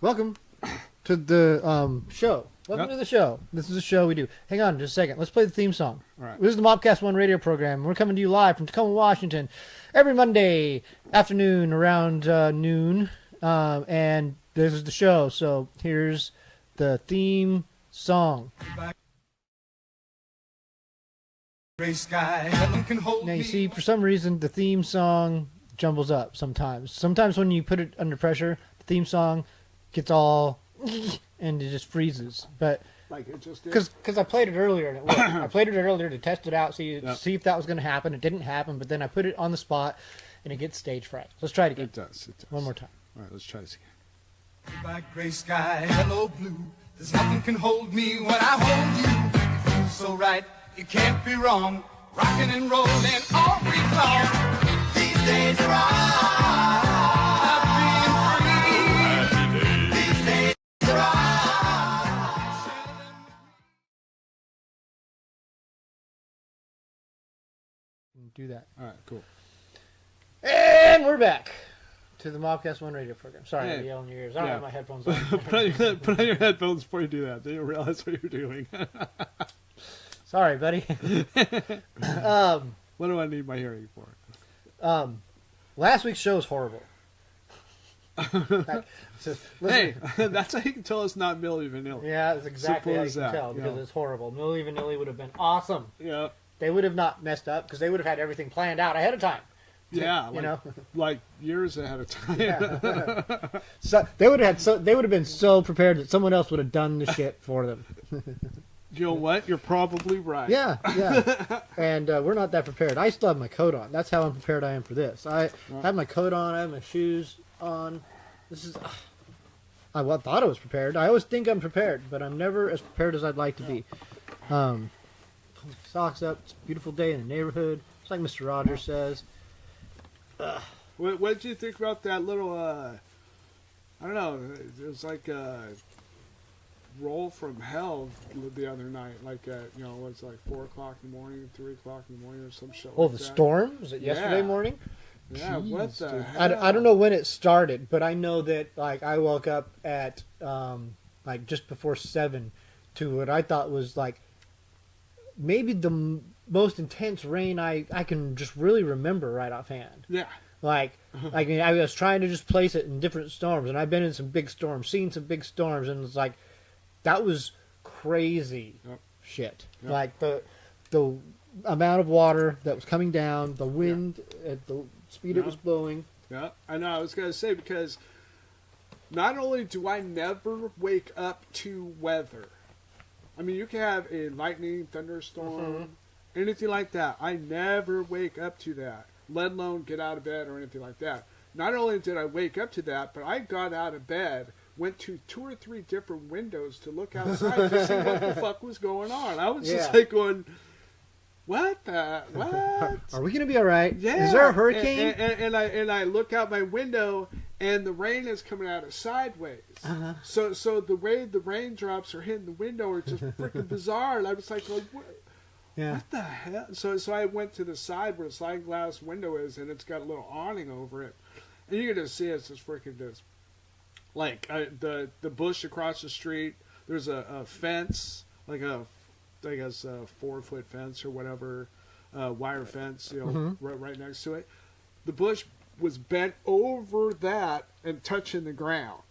Welcome to the show. Welcome to the show. This is a show we do. Hang on just a second. Let's play the theme song. All right. This is the MAWPCAST 1 radio program. We're coming to you live from Tacoma, Washington, every Monday afternoon around noon. And this is the show. So here's the theme song. Gray sky, heaven can hold Now you me. see, for some reason, the theme song jumbles up sometimes. Sometimes when you put it under pressure, the theme song gets all and it just freezes. But Like it just did. because I played it earlier and it worked. I played it earlier to test it out, see if that was going to happen. It didn't happen, but then I put it on the spot and it gets stage fright. Let's try it again. It does. It does. One more time. All right, let's try this again. By gray sky, hello blue. There's nothing can hold me when I hold you. You feel so right, it can't be wrong. Rocking and rolling all week long. These days are I'm being free. These days are Do that. All right, cool. And we're back to the MAWPCAST 1 radio program. Sorry, Hey. I'm yelling in your ears. I don't Yeah. have my headphones on. put on your headphones before you do that. Then you'll realize what you're doing. Sorry, buddy. What do I need my hearing for? Last week's show was horrible. Hey, that's how you can tell it's not Milli Vanilli. Yeah, that's exactly Simple how you as can that, tell you because know. it's horrible. Milli Vanilli would have been awesome. Yeah. They would have not messed up because they would have had everything planned out ahead of time. Yeah. You Like, know? like years ahead of time. Yeah. So they would have been so prepared that someone else would have done the shit for them. You know what? You're probably right. Yeah. And we're not that prepared. I still have my coat on. That's how unprepared I am for this. I have my coat on. I have my shoes on. This is. I thought I was prepared. I always think I'm prepared, but I'm never as prepared as I'd like to be. Pull my socks up. It's a beautiful day in the neighborhood. It's like Mr. Rogers says. What did you think about that little? I don't know. It was like a roll from hell the other night. Like you know, it's like 4 o'clock in the morning, 3 o'clock in the morning, or some shit. Oh, like the that. storm? Was it yesterday Yeah. morning? Yeah. What Jeez, the dude. hell? I don't know when it started, but I know that like I woke up at like just before 7 to what I thought was like maybe the most intense rain I can just really remember right offhand. Yeah. Like I was trying to just place it in different storms, and I've been in some big storms, seen some big storms, and it's like that was crazy shit. Yep. Like the amount of water that was coming down, the wind at the speed it was blowing. Yeah, I know. I was going to say, because not only do I never wake up to weather, I mean, you can have a lightning, thunderstorm, anything like that. I never wake up to that, let alone get out of bed or anything like that. Not only did I wake up to that, but I got out of bed, went to 2 or 3 different windows to look outside to see what the fuck was going on. I was just like going, what? Are we gonna be all right? Yeah. Is there a hurricane? And I look out my window, and the rain is coming out of sideways. So the way the raindrops are hitting the window are just freaking bizarre. And I was like, what the hell? So I went to the side where the sliding glass window is, and it's got a little awning over it, and you can just see it's just freaking just like the bush across the street. There's a fence, like a 4-foot fence or whatever, wire fence, you know, right next to it. The bush was bent over that and touching the ground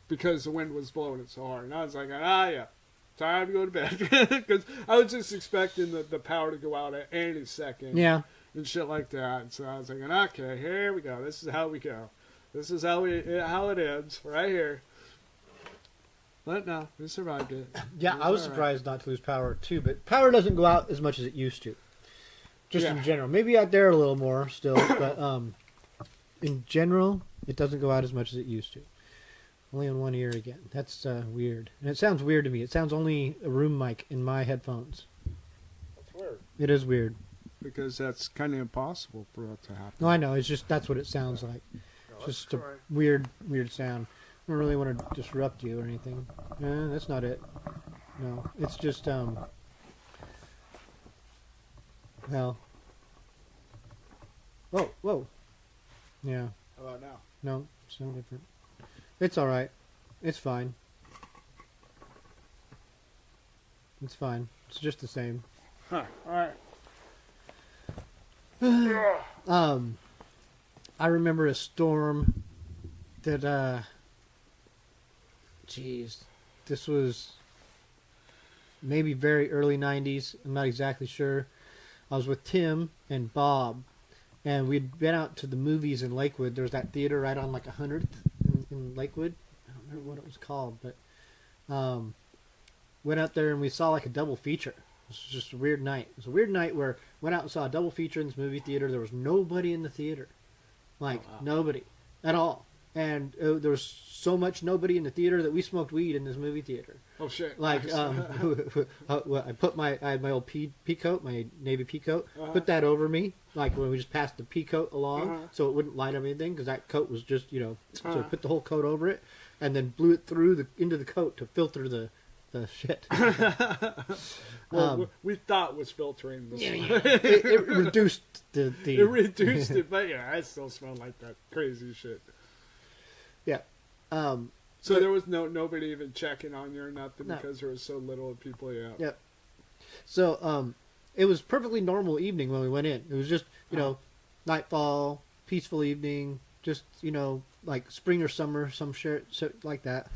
because the wind was blowing it so hard. And I was like, yeah, time to go to bed, because I was just expecting the power to go out at any second. Yeah. And shit like that. And so I was thinking, okay, here we go. This is how we go. This is how it ends right here. But no, we survived it. Yeah, I was surprised not to lose power too, but power doesn't go out as much as it used to. Just in general. Maybe out there a little more still, but in general, it doesn't go out as much as it used to. Only on one ear again. That's weird. And it sounds weird to me. It sounds only a room mic in my headphones. That's weird. It is weird. Because that's kind of impossible for that to happen. No, I know. It's just that's what it sounds like. Just a weird sound. I don't really want to disrupt you or anything. That's not it. No, it's just well. Whoa. Yeah. How about now? No, it's no different. It's all right. It's fine. It's fine. It's just the same. Huh. All right. I remember a storm that, this was maybe very early 90s. I'm not exactly sure. I was with Tim and Bob, and we'd been out to the movies in Lakewood. There was that theater right on like 100th in Lakewood. I don't remember what it was called, but went out there and we saw like a double feature. It was just a weird night. It was a weird night where went out and saw a double feature in this movie theater. There was nobody in the theater. Like, nobody at all. And there was so much nobody in the theater that we smoked weed in this movie theater. Oh, shit. Like, I put I had my old pea coat, my navy pea coat, put that over me, like when we just passed the pea coat along, so it wouldn't light up anything, because that coat was just, so I put the whole coat over it, and then blew it through into the coat to filter the shit. Well, we thought was filtering this. It reduced the... It reduced it, but yeah, I still smell like that crazy shit. Yeah. So there was nobody even checking on you or nothing because there was so little people. Yeah. Yep. So it was perfectly normal evening when we went in. It was just nightfall, peaceful evening, just like spring or summer, some shit like that.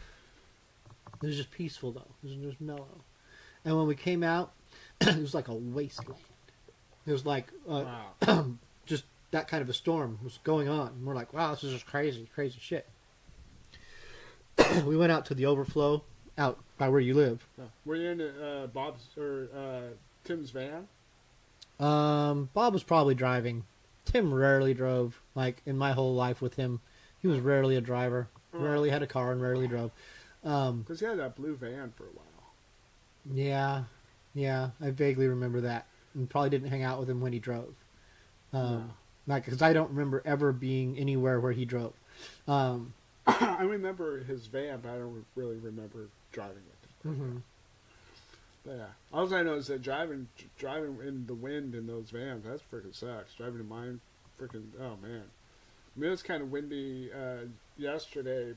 It was just peaceful though. It was just mellow. And when we came out, it was like a wasteland. It was like just that kind of a storm was going on. And we're like, wow, this is just crazy shit. We went out to the overflow out by where you live. Were you in Bob's or Tim's van? Bob was probably driving. Tim rarely drove. Like in my whole life with him, he was rarely a driver. Rarely had a car and rarely drove. Because he had that blue van for a while. Yeah, I vaguely remember that, and probably didn't hang out with him when he drove. Like, because I don't remember ever being anywhere where he drove. I remember his van, but I don't really remember driving it. Mm-hmm. But yeah, all I know is that driving in the wind in those vans, that's freaking sucks. Driving in mine, freaking, oh man. I mean, it was kind of windy yesterday.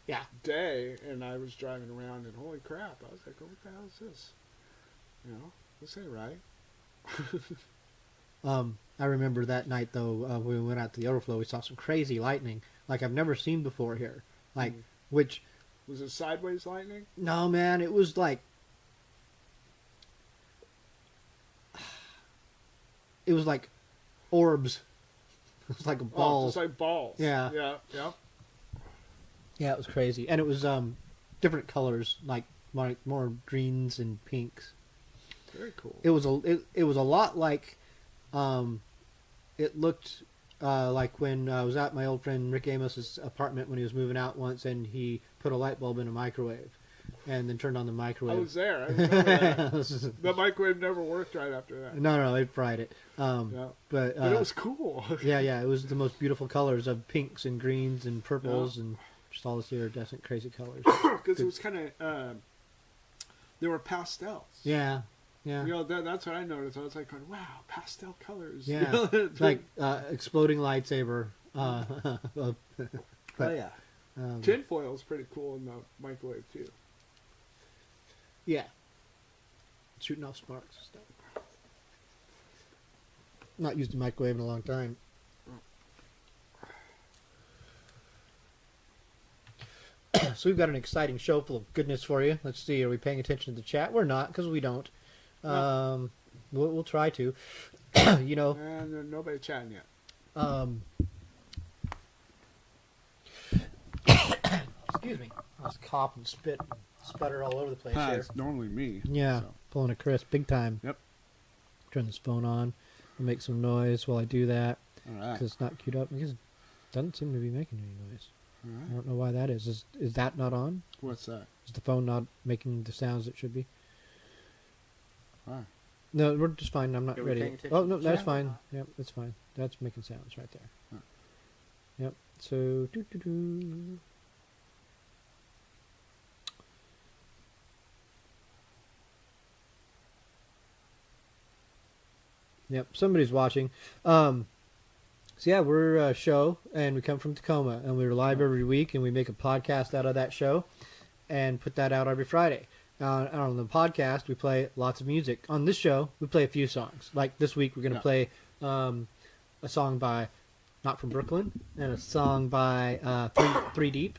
Yeah. Day, and I was driving around, and holy crap, I was like, oh, what the hell is this? This ain't right. I remember that night though, when we went out to the overflow, we saw some crazy lightning like I've never seen before here. Like, which was it sideways lightning? No, man, it was like orbs. It was like balls. Oh, just like balls. Yeah. Yeah. Yeah, it was crazy, and it was different colors, like more greens and pinks. Very cool. It was a lot like, it looked like when I was at my old friend Rick Amos's apartment when he was moving out once, and he put a light bulb in a microwave, and then turned on the microwave. I was there. I remember that. The microwave never worked right after that. No, they fried it. But it was cool. yeah, it was the most beautiful colors of pinks and greens and purples and just all this iridescent crazy colors. Because it was kind of, they were pastels. Yeah. That's what I noticed. I was like, wow, pastel colors. Yeah, like exploding lightsaber. But, yeah. Tinfoil is pretty cool in the microwave too. Yeah. Shooting off sparks and stuff. Not used a microwave in a long time. So we've got an exciting show full of goodness for you. Let's see, are we paying attention to the chat? We're not, because we don't. We'll try to. Nobody chatting yet. Excuse me. I was cough and spit and sputter all over the place here. It's normally me. Yeah, so. Pulling a Chris big time. Yep. Turn this phone on. I'll make some noise while I do that. All right. Because it's not queued up. Because it doesn't seem to be making any noise. All right. I don't know why that is. Is that not on? What's that? Is the phone not making the sounds it should be? All right. No, we're just fine. I'm not Are we ready. paying attention Oh, no, to that's chat? fine. Yep, that's fine. That's making sounds right there. Huh. Yep. So, doo-doo-doo. Yep, somebody's watching. So yeah, we're a show, and we come from Tacoma, and we're live every week, and we make a podcast out of that show, and put that out every Friday. On the podcast, we play lots of music. On this show, we play a few songs. Like this week, we're going to play a song by Not From Brooklyn, and a song by Three Deep,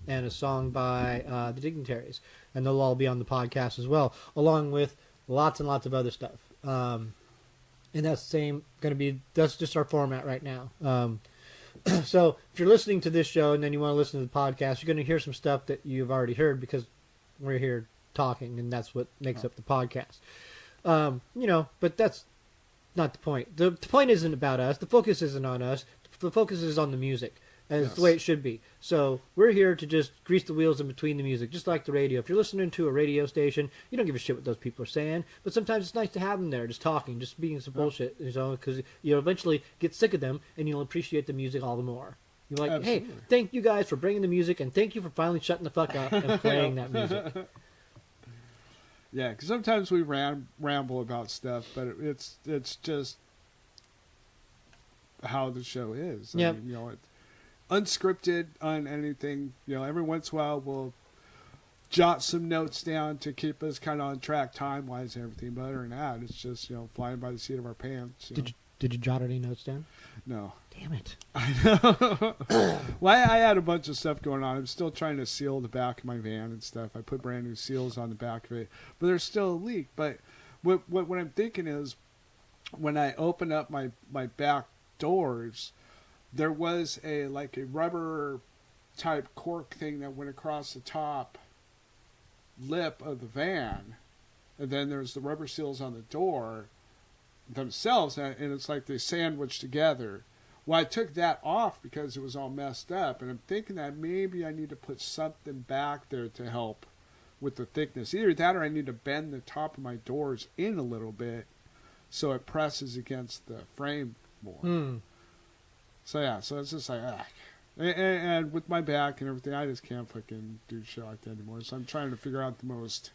and a song by the Dignitaries. And they'll all be on the podcast as well, along with lots and lots of other stuff. And that's just our format right now. So if you're listening to this show and then you want to listen to the podcast, you're going to hear some stuff that you've already heard because we're here talking, and that's what makes up the podcast. But that's not the point. The point isn't about us. The focus isn't on us. The focus is on the music. And it's the way it should be. So we're here to just grease the wheels in between the music, just like the radio. If you're listening to a radio station, you don't give a shit what those people are saying. But sometimes it's nice to have them there, just talking, just being some bullshit, because you'll eventually get sick of them, and you'll appreciate the music all the more. You're like, Absolutely. Hey, thank you guys for bringing the music, and thank you for finally shutting the fuck up and playing that music. Yeah, because sometimes we ramble about stuff, but it's just how the show is. Yeah. It's unscripted on anything. Every once in a while we'll jot some notes down to keep us kind of on track time-wise and everything. But other than that, it's just, flying by the seat of our pants. Did you jot any notes down? No. Damn it. I know. Well, I had a bunch of stuff going on. I'm still trying to seal the back of my van and stuff. I put brand new seals on the back of it, but there's still a leak. But what I'm thinking is, when I open up my back doors, there was a rubber type cork thing that went across the top lip of the van, and then there's the rubber seals on the door themselves, and it's like they sandwich together. Well, I took that off because it was all messed up, and I'm thinking that maybe I need to put something back there to help with the thickness. Either that, or I need to bend the top of my doors in a little bit so it presses against the frame more. So yeah, so it's just like, and with my back and everything, I just can't fucking do shit like that anymore. So I'm trying to figure out the most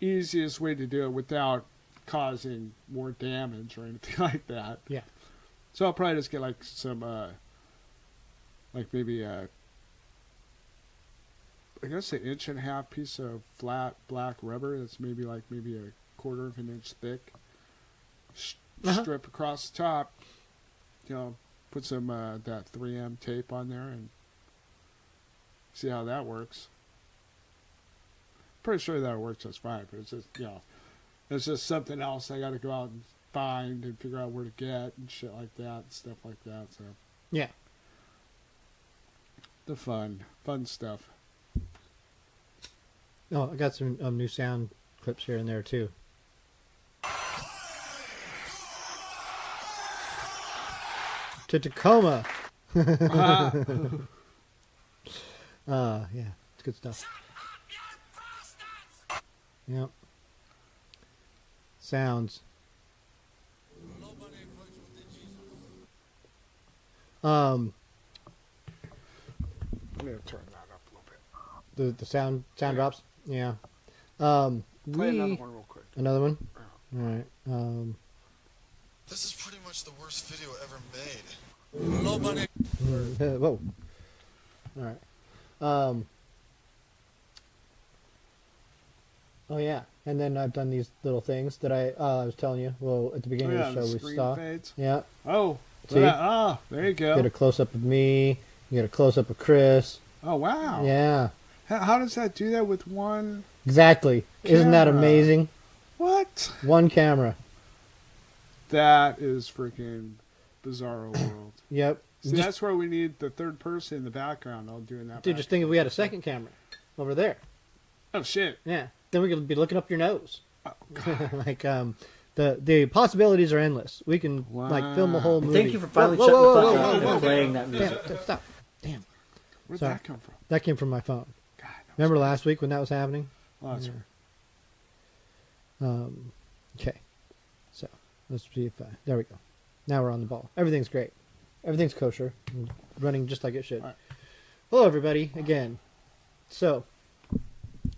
easiest way to do it without causing more damage or anything like that. Yeah. So I'll probably just get some, maybe I guess an 1.5 inch piece of flat black rubber that's maybe a 1/4 of an inch thick. Strip across the top. Put some that 3M tape on there and see how that works. Pretty sure that works just fine, but it's just it's just something else I got to go out and find and figure out where to get and shit like that and stuff like that. So yeah, the fun stuff. Oh, I got some new sound clips here and there too. To Tacoma. Yeah, it's good stuff. Yep. Sounds. I'm gonna turn that up a little bit. The sound drops. Yeah. Play another one real quick. Another one. All right. This is pretty much the worst video ever made. Nobody. Whoa. All right. Oh yeah, and then I've done these little things that I was telling you. Well, at the beginning of the show, we saw. Fades. Yeah. Oh. See? There you go. Get a close up of me. You get a close up of Chris. Oh wow. Yeah. How does that do that with one? Exactly. Camera. Isn't that amazing? What? One camera. That is freaking bizarro world. Yep. See, that's where we need the third person in the background all doing that. Dude, just think if we had a second camera over there. Oh shit. Yeah. Then we could be looking up your nose. Oh, God. The possibilities are endless. We can film a whole movie. Thank you for finally shutting the fuck up and playing that music. Stop. Damn. Where'd that come from? That came from my phone. God, remember last week when that was happening? Oh, that's right. Okay. So let's see if there we go. Now we're on the ball. Everything's great. Everything's kosher. Running just like it should. Right. Hello, everybody, again. So,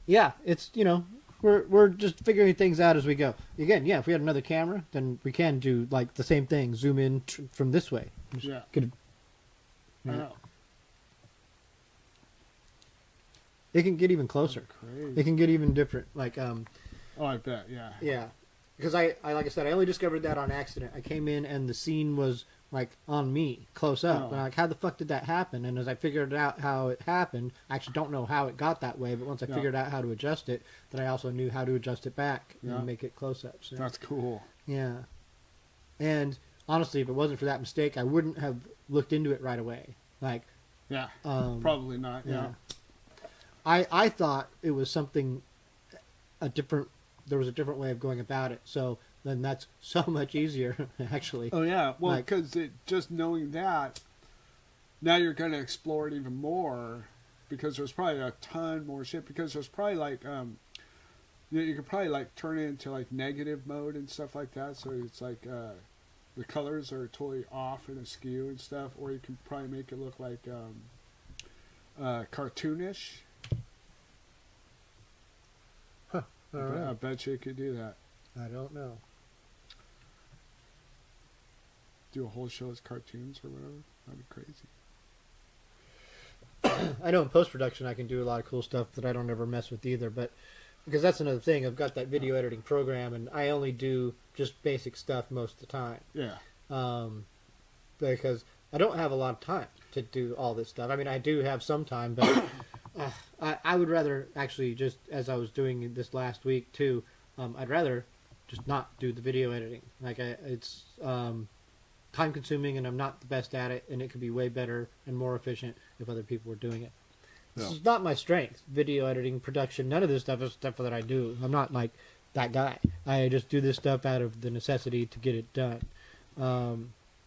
yeah, it's, we're just figuring things out as we go. Again, yeah, if we had another camera, then we can do like the same thing, zoom in from this way. Yeah. Could, I know. it can get even closer. Crazy. It can get even different. Like Oh, I bet. Yeah. yeah, because I like I said, I only discovered that on accident. I came in and the scene was like on me, close up. Oh. And I'm like, how the fuck did that happen? And as I figured out how it happened, I actually don't know how it got that way, but once I Yeah. figured out how to adjust it, then I also knew how to adjust it back Yeah. and make it close ups. That's cool. Yeah. And honestly, if it wasn't for that mistake, I wouldn't have looked into it right away. Like, Yeah. probably Probably not. Yeah. I thought it was something there was a different way of going about it. So then that's so much easier, actually. Oh yeah. Well, Like- because just knowing that, now you're going to explore it even more, because there's probably a ton more shit. Because there's probably like you could probably like turn it into like negative mode and stuff like that. So it's like the colors are totally off and askew and stuff. Or you can probably make it look like cartoonish. I bet you could do that. I don't know. Do a whole show as cartoons or whatever. That'd be crazy. I know in post-production I can do a lot of cool stuff that I don't ever mess with either, but because that's another thing. I've got that video editing program, and I only do just basic stuff most of the time. Yeah. Because I don't have a lot of time to do all this stuff. I mean, I do have some time, but I would rather actually just, as I was doing this last week too, I'd rather just not do the video editing. Like it's time consuming, and I'm not the best at it, and it could be way better and more efficient if other people were doing it. Yeah. This is not my strength. Video editing, production, none of this stuff is stuff that I do. I'm not like that guy. I just do this stuff out of the necessity to get it done.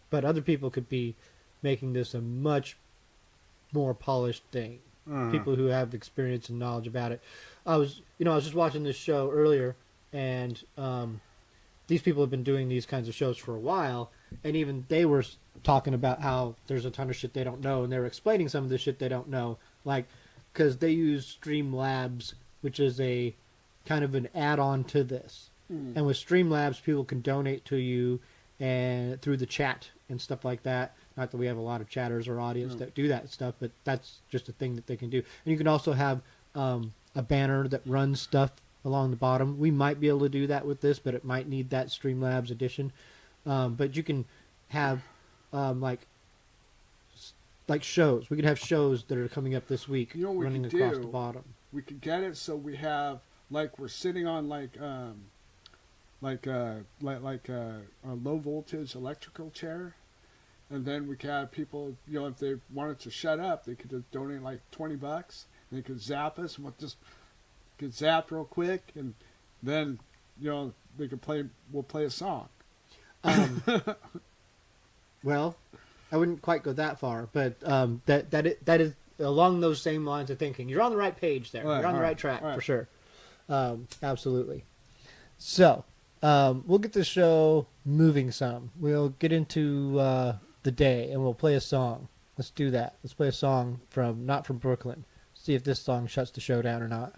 But other people could be making this a much more polished thing. People who have experience and knowledge about it. I was just watching this show earlier, and these people have been doing these kinds of shows for a while, and even they were talking about how there's a ton of shit they don't know, and they were explaining some of the shit they don't know, like because they use Streamlabs, which is a kind of an add-on to this. And with Streamlabs, people can donate to you and through the chat and stuff like that. Not that we have a lot of chatters or audience that do that stuff, but that's just a thing that they can do. And you can also have a banner that runs stuff along the bottom. We might be able to do that with this, but it might need that Streamlabs edition. But you can have like shows. We could have shows that are coming up this week, You know what we running could across do? the bottom. We could get it so we have like we're sitting on a low voltage electrical chair, and then we could have people, if they wanted to shut up, they could just donate like $20, and they could zap us, and we'll just get zapped real quick, and then they could we'll play a song. Well, I wouldn't quite go that far, but that is along those same lines of thinking. You're on the right page there. Right, You're on the right, right track right. for sure. Absolutely. So we'll get the show moving some. We'll get into the day, and we'll play a song. Let's do that. Let's play a song from Not From Brooklyn. See if this song shuts the show down or not.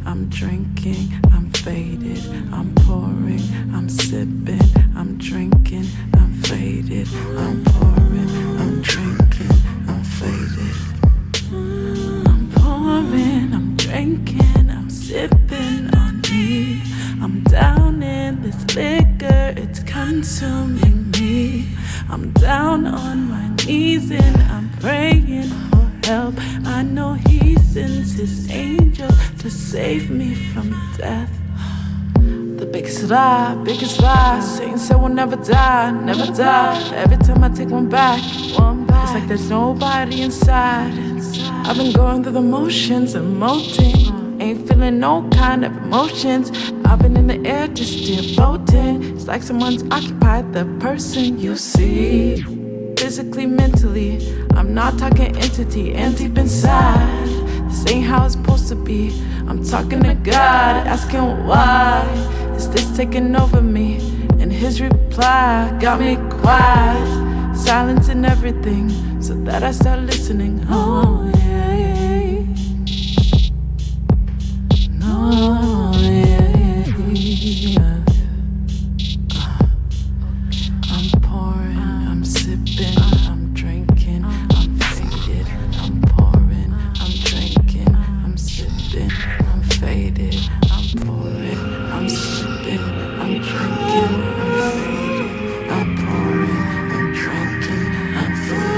I'm drinking, I'm faded, I'm pouring, I'm sipping, I'm drinking, I'm faded, I'm pouring, I'm drinking, I'm faded. I'm pouring, I'm drinking, I'm sipping on me. I'm down in this liquor, it's consuming me. I'm down on my knees and I'm praying for help. I know he sends his angel to save me from death. The biggest lie, Satan said we'll never die, never die. Every time I take one back, it's like there's nobody inside. I've been going through the motions, emoting, ain't feeling no kind of emotions. I've been in the air just devoting. It's like someone's occupied the person you see. Physically, mentally, I'm not talking entity, and deep inside, this ain't how it's supposed to be. I'm talking to God, asking why is this taking over me? And his reply got me quiet, silencing everything so that I start listening. Oh yeah, no yeah. I'm pouring, I'm sipping, I'm drinking, I'm faded. I'm pouring, I'm drinking, I'm sipping, I'm faded. I'm pouring, I'm sipping, I'm drinking, I'm faded. I'm pouring, I'm drinking, I'm faded.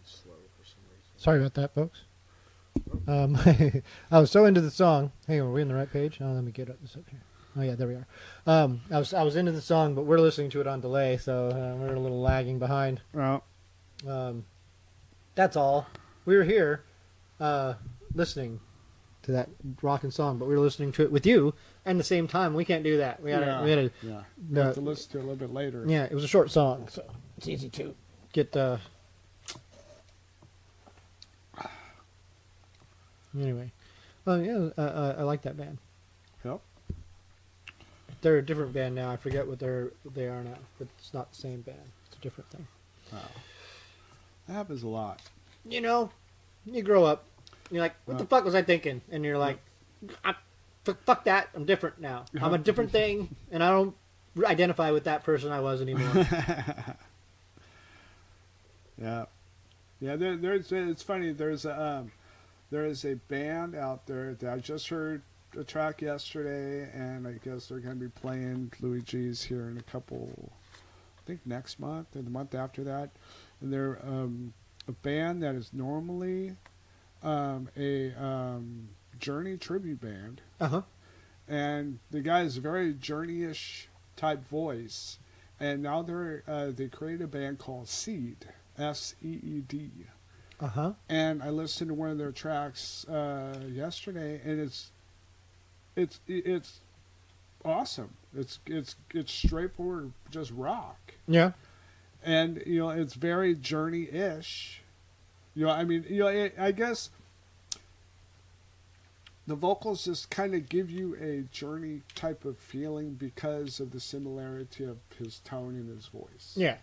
slow for some reason. Sorry about that, folks. I was so into the song. Hang on, are we on the right page? Oh, let me get this up here. Oh yeah, there we are. I was into the song, but we're listening to it on delay, so we're a little lagging behind. Well, That's all. We were here listening to that rockin' song, but we were listening to it with you at the same time. We can't do that. We had to we have to listen to it a little bit later. Yeah, it was a short song, so it's easy to get. Anyway, I like that band. Yep. They're a different band now. I forget what they are now, but it's not the same band. It's a different thing. Wow. That happens a lot. You know, you grow up. You're like, what the fuck was I thinking? And you're like, fuck that. I'm different now. I'm a different thing, and I don't identify with that person I was anymore. Yeah. It's funny. There is a band out there that I just heard a track yesterday, and I guess they're going to be playing Luigi's here in a couple, I think next month or the month after that. And they're a band that is normally a Journey tribute band. Uh-huh. And the guy is a very Journey-ish type voice. And now they created a band called Seed, S-E-E-D. Uh-huh. And I listened to one of their tracks yesterday, and it's awesome. It's straightforward, just rock. Yeah. And it's very Journey-ish. I guess the vocals just kind of give you a Journey type of feeling because of the similarity of his tone and his voice. Yeah.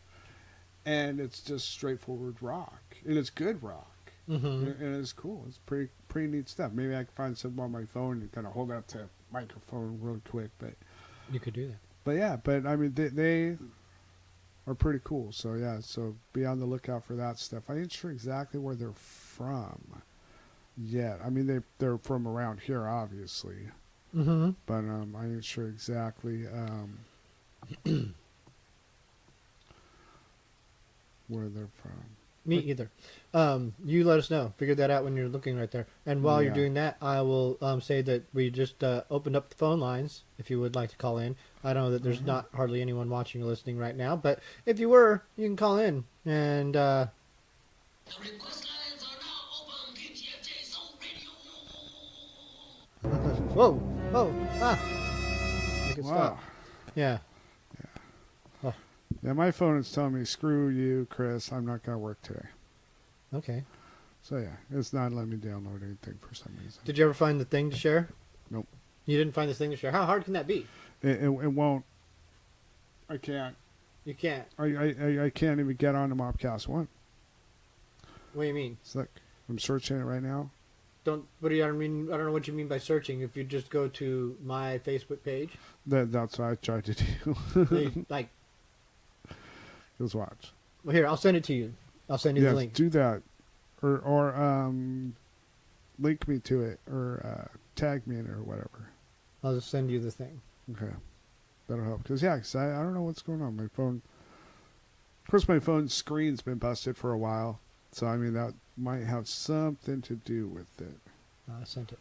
And it's just straightforward rock, and it's good rock. Mm-hmm. And it's cool. It's pretty neat stuff. Maybe I can find something on my phone and kind of hold up to microphone real quick. But you could do that. But yeah, I mean they are pretty cool. So yeah, so be on the lookout for that stuff. I ain't sure exactly where they're from yet. I mean they're from around here, obviously. Mm-hmm. But I ain't sure exactly where they're from. Me either. You let us know. Figure that out when you're looking right there. And while you're doing that, I will say that we just opened up the phone lines if you would like to call in. I know that there's not hardly anyone watching or listening right now, but if you were, you can call in. And The request lines are now open. KTFJ Soul Radio. whoa, make it Wow. stop. Yeah. Yeah, my phone is telling me, screw you, Chris, I'm not going to work today. Okay. So, yeah, it's not letting me download anything for some reason. Did you ever find the thing to share? Nope. You didn't find this thing to share? How hard can that be? It won't. I can't. You can't. I can't even get on the MAWPCAST one. What do you mean? It's like, I'm searching it right now. What do you, I mean, I don't know what you mean by searching. If you just go to my Facebook page. That's what I tried to do. Like, Just watch. well, here, I'll send it to you. I'll send you the link. Do that. Or link me to it, or tag me in it, or whatever. I'll just send you the thing. Okay. That'll help. Because I don't know what's going on. My phone, of course, my phone's screen's been busted for a while. So, I mean, that might have something to do with it. I sent it.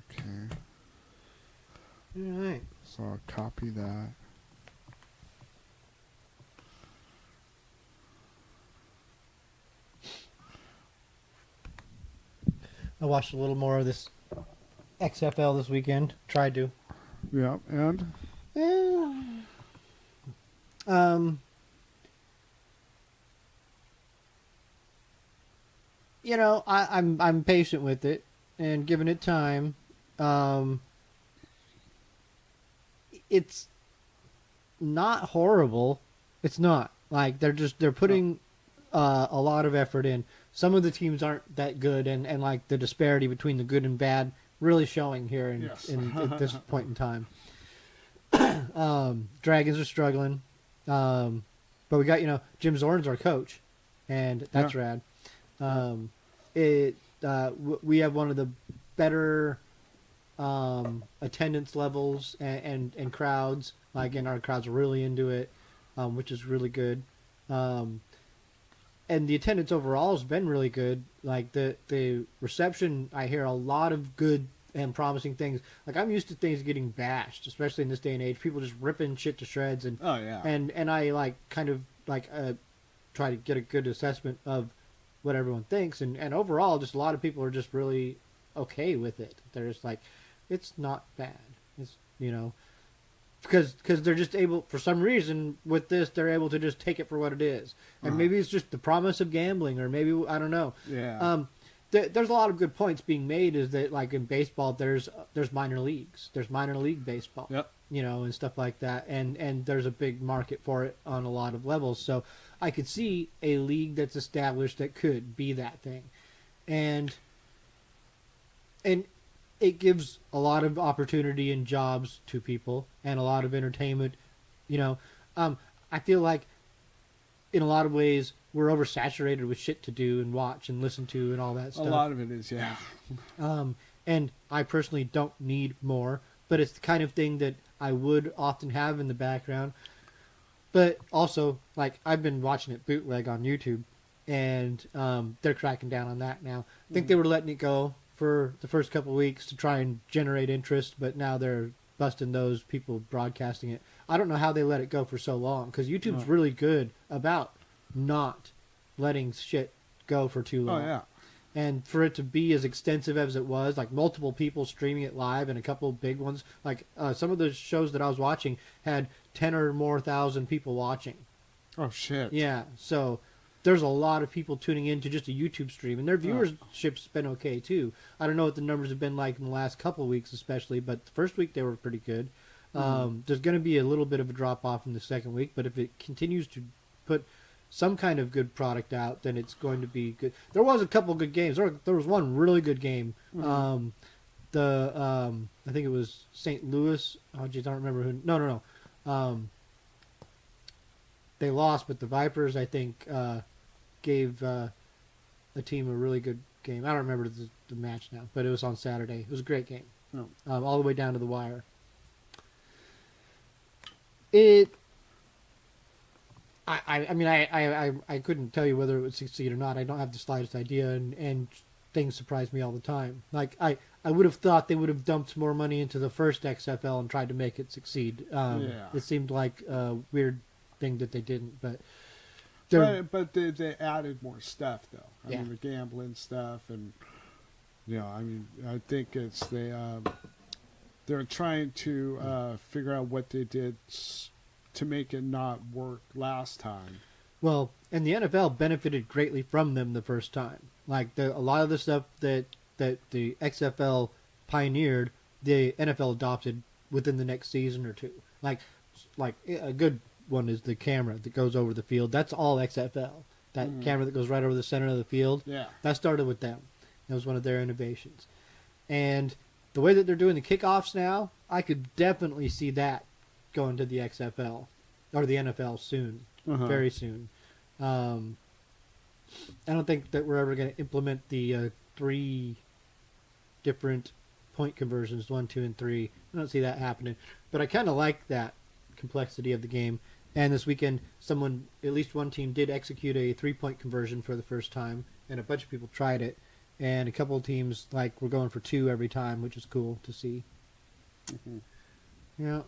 Okay. All right. So I'll copy that. I watched a little more of this XFL this weekend. Tried to. Yeah, and? You know, I'm patient with it and giving it time. It's not horrible. It's not. Like they're putting a lot of effort in. Some of the teams aren't that good, and like the disparity between the good and bad really showing here at this point in time. Dragons are struggling, but we got Jim Zorn's our coach, and that's rad. We have one of the better attendance levels and crowds. Like, and our crowds are really into it, which is really good. And the attendance overall has been really good. Like, the reception, I hear a lot of good and promising things. Like, I'm used to things getting bashed, especially in this day and age. People just ripping shit to shreds, and and I like kind of like try to get a good assessment of what everyone thinks, and overall, just a lot of people are just really okay with it. They're just like, it's not bad. It's, you know, because they're just able, for some reason, with this, they're able to just take it for what it is. And maybe it's just the promise of gambling, or maybe, I don't know. Yeah. There's a lot of good points being made, is that, like, in baseball, there's minor leagues. There's minor league baseball. Yep. You know, and stuff like that. And there's a big market for it on a lot of levels. So I could see a league that's established that could be that thing. And it gives a lot of opportunity and jobs to people, and a lot of entertainment. You know, I feel like in a lot of ways we're oversaturated with shit to do and watch and listen to and all that stuff. A lot of it is, yeah. And I personally don't need more, but it's the kind of thing that I would often have in the background. But also, like, I've been watching it bootleg on YouTube, and they're cracking down on that now. I think they were letting it go for the first couple of weeks to try and generate interest, but now they're busting those people broadcasting it. I don't know how they let it go for so long, because YouTube's really good about not letting shit go for too long. Oh, yeah. And for it to be as extensive as it was, like multiple people streaming it live and a couple of big ones, like some of the shows that I was watching had 10 or more thousand people watching. Oh, shit. Yeah, so there's a lot of people tuning in to just a YouTube stream, and their viewership's been okay too. I don't know what the numbers have been like in the last couple of weeks especially, but the first week they were pretty good. There's going to be a little bit of a drop-off in the second week, but if it continues to put some kind of good product out, then it's going to be good. There was a couple good games. There was one really good game. I think it was St. Louis. Oh, geez, I don't remember who. No. They lost, but the Vipers, I think, gave the team a really good game. I don't remember the match now, but it was on Saturday. It was a great game, all the way down to the wire. I mean, I couldn't tell you whether it would succeed or not. I don't have the slightest idea, and things surprise me all the time. Like, I would have thought they would have dumped more money into the first XFL and tried to make it succeed. It seemed like a weird thing that they didn't, but they added more stuff, though. I mean, the gambling stuff, and I mean, I think it's they're trying to figure out what they did to make it not work last time. Well, and the NFL benefited greatly from them the first time. Like, a lot of the stuff that the XFL pioneered, the NFL adopted within the next season or two. Like a good one is the camera that goes over the field. That's all XFL. That camera that goes right over the center of the field. Yeah. That started with them. That was one of their innovations. And the way that they're doing the kickoffs now, I could definitely see that going to the XFL or the NFL soon, very soon. I don't think that we're ever going to implement the 3 different point conversions, 1, 2, and 3. I don't see that happening, but I kind of like that complexity of the game. And this weekend, at least one team did execute a 3-point conversion for the first time, and a bunch of people tried it. And a couple of teams were going for 2 every time, which is cool to see. Yeah.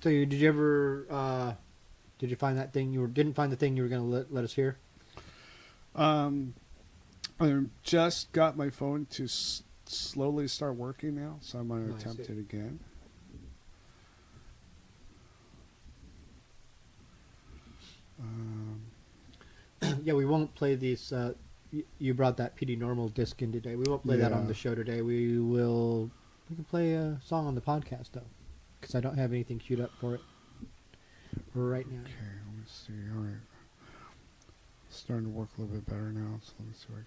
So did you ever did you find that thing didn't find the thing you were going to let us hear? I just got my phone to slowly start working now, so I'm going to attempt it again. Yeah, we won't play these. You brought that PD Normal disc in today. We won't play that on the show today. We can play a song on the podcast though, because I don't have anything queued up for it right now. Okay, let me see. All right, it's starting to work a little bit better now. So let me see if I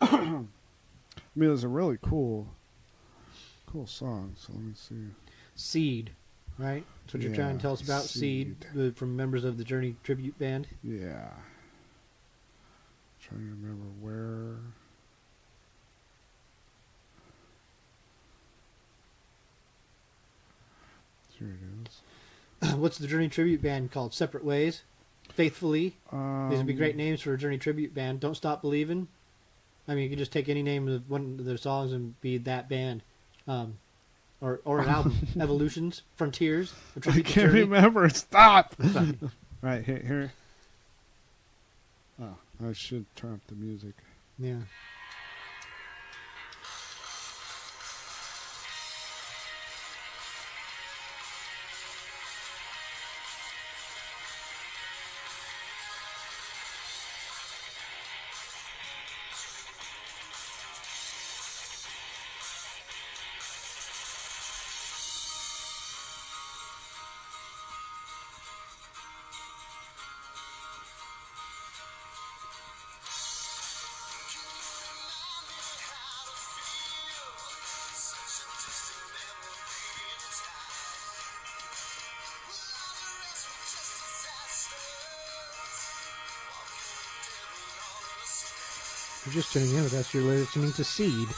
can find it. I mean, it's a really cool song. So let me see. Seed, right? That's what you're trying to tell us about. Seed from members of the Journey tribute band. Yeah. trying to remember where. Here it is. What's the Journey tribute band called? Separate Ways, Faithfully. These would be great names for a Journey tribute band. Don't Stop Believing. I mean, you could just take any name of one of their songs and be that band. Or an album. Evolutions, Frontiers. I can't remember. Stop. Right here. Oh, I should turn up the music. Yeah. You're just tuning in with us. You're listening to Seed.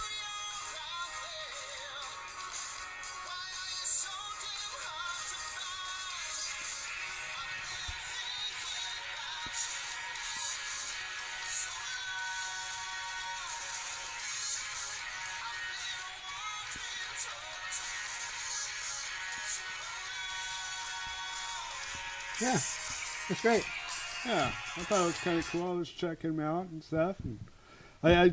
Yeah, that's great. Yeah, I thought it was kind of cool. I was checking them out and stuff. And they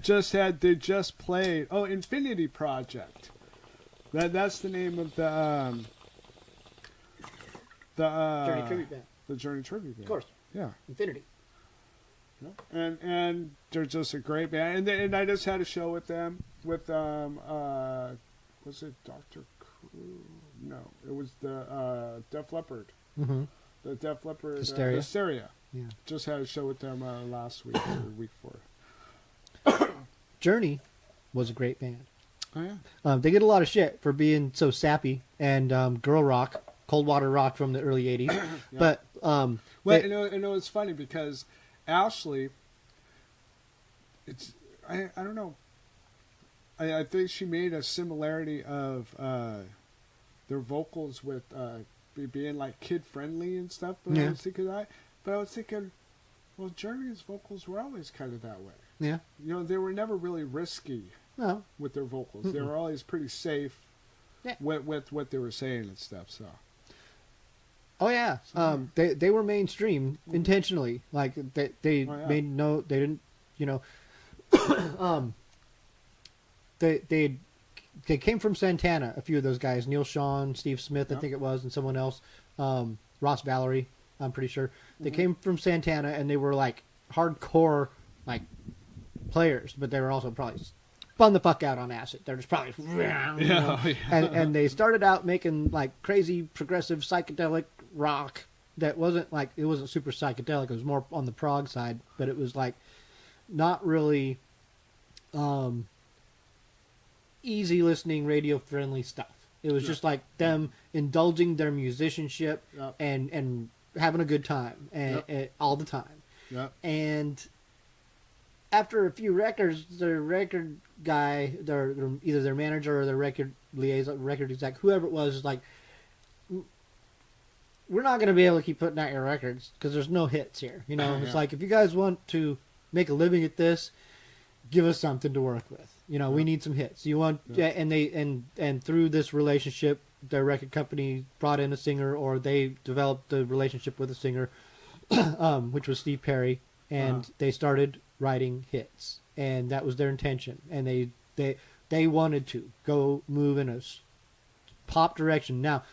just played. Oh, Infinity Project. That's the name of the Journey tribute band. The Journey tribute band. Of course. Yeah. Infinity. Yeah. And they're just a great band. And I just had a show with them with was it Dr. Crew? No, it was the Def Leppard. Mm-hmm. The Def Leppard Hysteria. Yeah. Just had a show with them last week or the week before. Journey was a great band. Oh yeah. They get a lot of shit for being so sappy and girl rock, cold water rock from the early '80s. Yeah. But well, you know, it's funny because Ashley, I don't know. I think she made a similarity of their vocals with being like kid friendly and stuff. But I was thinking, well, Journey's vocals were always kind of that way. Yeah. You know, they were never really risky with their vocals. They were always pretty safe with what they were saying and stuff. So. Oh yeah, they were mainstream intentionally. Like they made no, they didn't, you know, they came from Santana. A few of those guys, Neil Sean, Steve Smith, I think it was, and someone else, Ross Valerie, I'm pretty sure. They came from Santana, and they were like hardcore, like players, but they were also probably spun the fuck out on acid. They're just probably, and they started out making like crazy progressive psychedelic rock that wasn't like, it wasn't super psychedelic. It was more on the prog side, but it was like not really easy listening, radio friendly stuff. It was just like them indulging their musicianship and having a good time and all the time. And after a few records, their record guy, either their manager or their record liaison, record exec, whoever it was like, we're not going to be able to keep putting out your records because there's no hits here. You know, it's like, if you guys want to make a living at this, give us something to work with. You know, we need some hits. You want, and they and through this relationship, their record company brought in a singer, or they developed the relationship with a singer, which was Steve Perry, and they started writing hits, and that was their intention. And they wanted to go move in a pop direction. Now,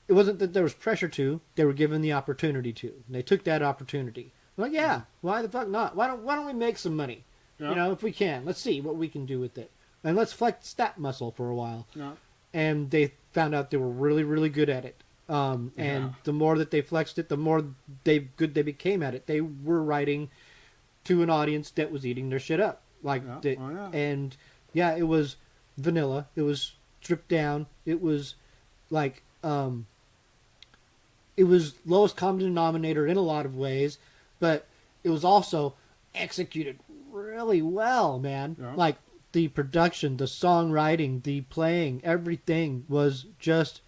it wasn't that there was pressure to; they were given the opportunity to, and they took that opportunity. Like, yeah, why the fuck not? Why don't we make some money? You know, if we can, let's see what we can do with it, and let's flex that muscle for a while. And they found out they were really, really good at it. And the more that they flexed it, the more good they became at it. They were writing to an audience that was eating their shit up. Like, and it was vanilla. It was stripped down. It was like, it was lowest common denominator in a lot of ways, but it was also executed really well, man. Yeah. Like the production, the songwriting, the playing, everything was just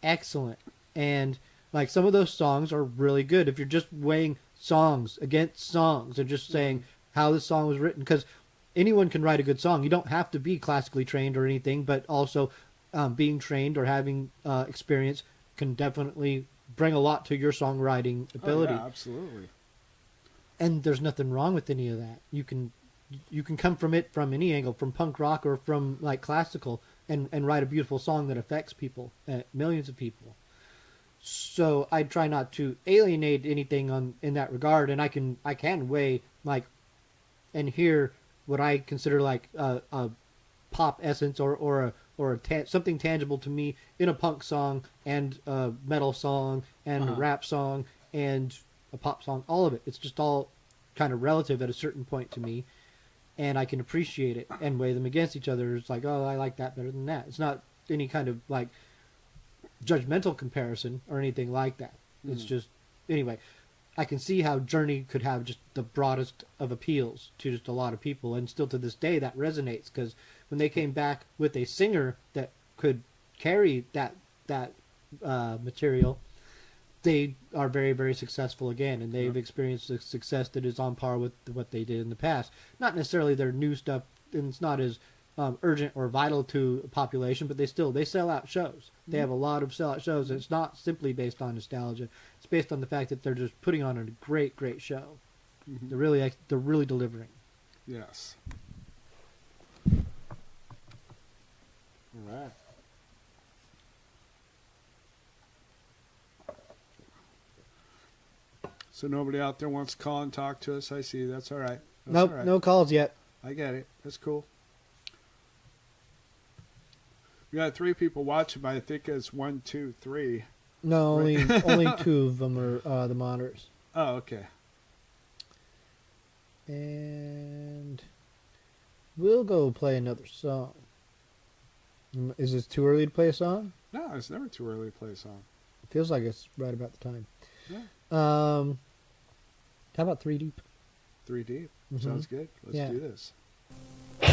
excellent. And like some of those songs are really good. If you're just weighing songs against songs and just saying how the song was written, because anyone can write a good song. You don't have to be classically trained or anything, but also being trained or having experience can definitely bring a lot to your songwriting ability. Oh, yeah, absolutely. And there's nothing wrong with any of that. You can come from it from any angle, from punk rock or from like classical, and write a beautiful song that affects people, millions of people. So I try not to alienate anything in that regard, and I can weigh like and hear what I consider like a pop essence or something tangible to me in a punk song and a metal song and a rap song and a pop song. All of it. It's just all kind of relative at a certain point to me, and I can appreciate it and weigh them against each other. It's like, oh, I like that better than that. It's not any kind of like judgmental comparison or anything like that. It's just, anyway, I can see how Journey could have just the broadest of appeals to just a lot of people, and still to this day that resonates, because when they came back with a singer that could carry that material, they are very, very successful again, and they've experienced a success that is on par with what they did in the past. Not necessarily their new stuff, and it's not as urgent or vital to a population, but they sell out shows. They have a lot of sellout shows, and it's not simply based on nostalgia. It's based on the fact that they're just putting on a great, great show. They're really delivering. Yes. All right. So nobody out there wants to call and talk to us. I see. That's all right. That's Nope, all right. no calls yet. I get it. That's cool. We got 3 people watching, but I think it's 1, 2, 3. No, Right. only 2 of them are the monitors. Oh, okay. And we'll go play another song. Is it too early to play a song? No, it's never too early to play a song. It feels like it's right about the time. Yeah. How about 3 Deep? 3 deep. Mhm. Sounds good. Let's Yeah. do this. You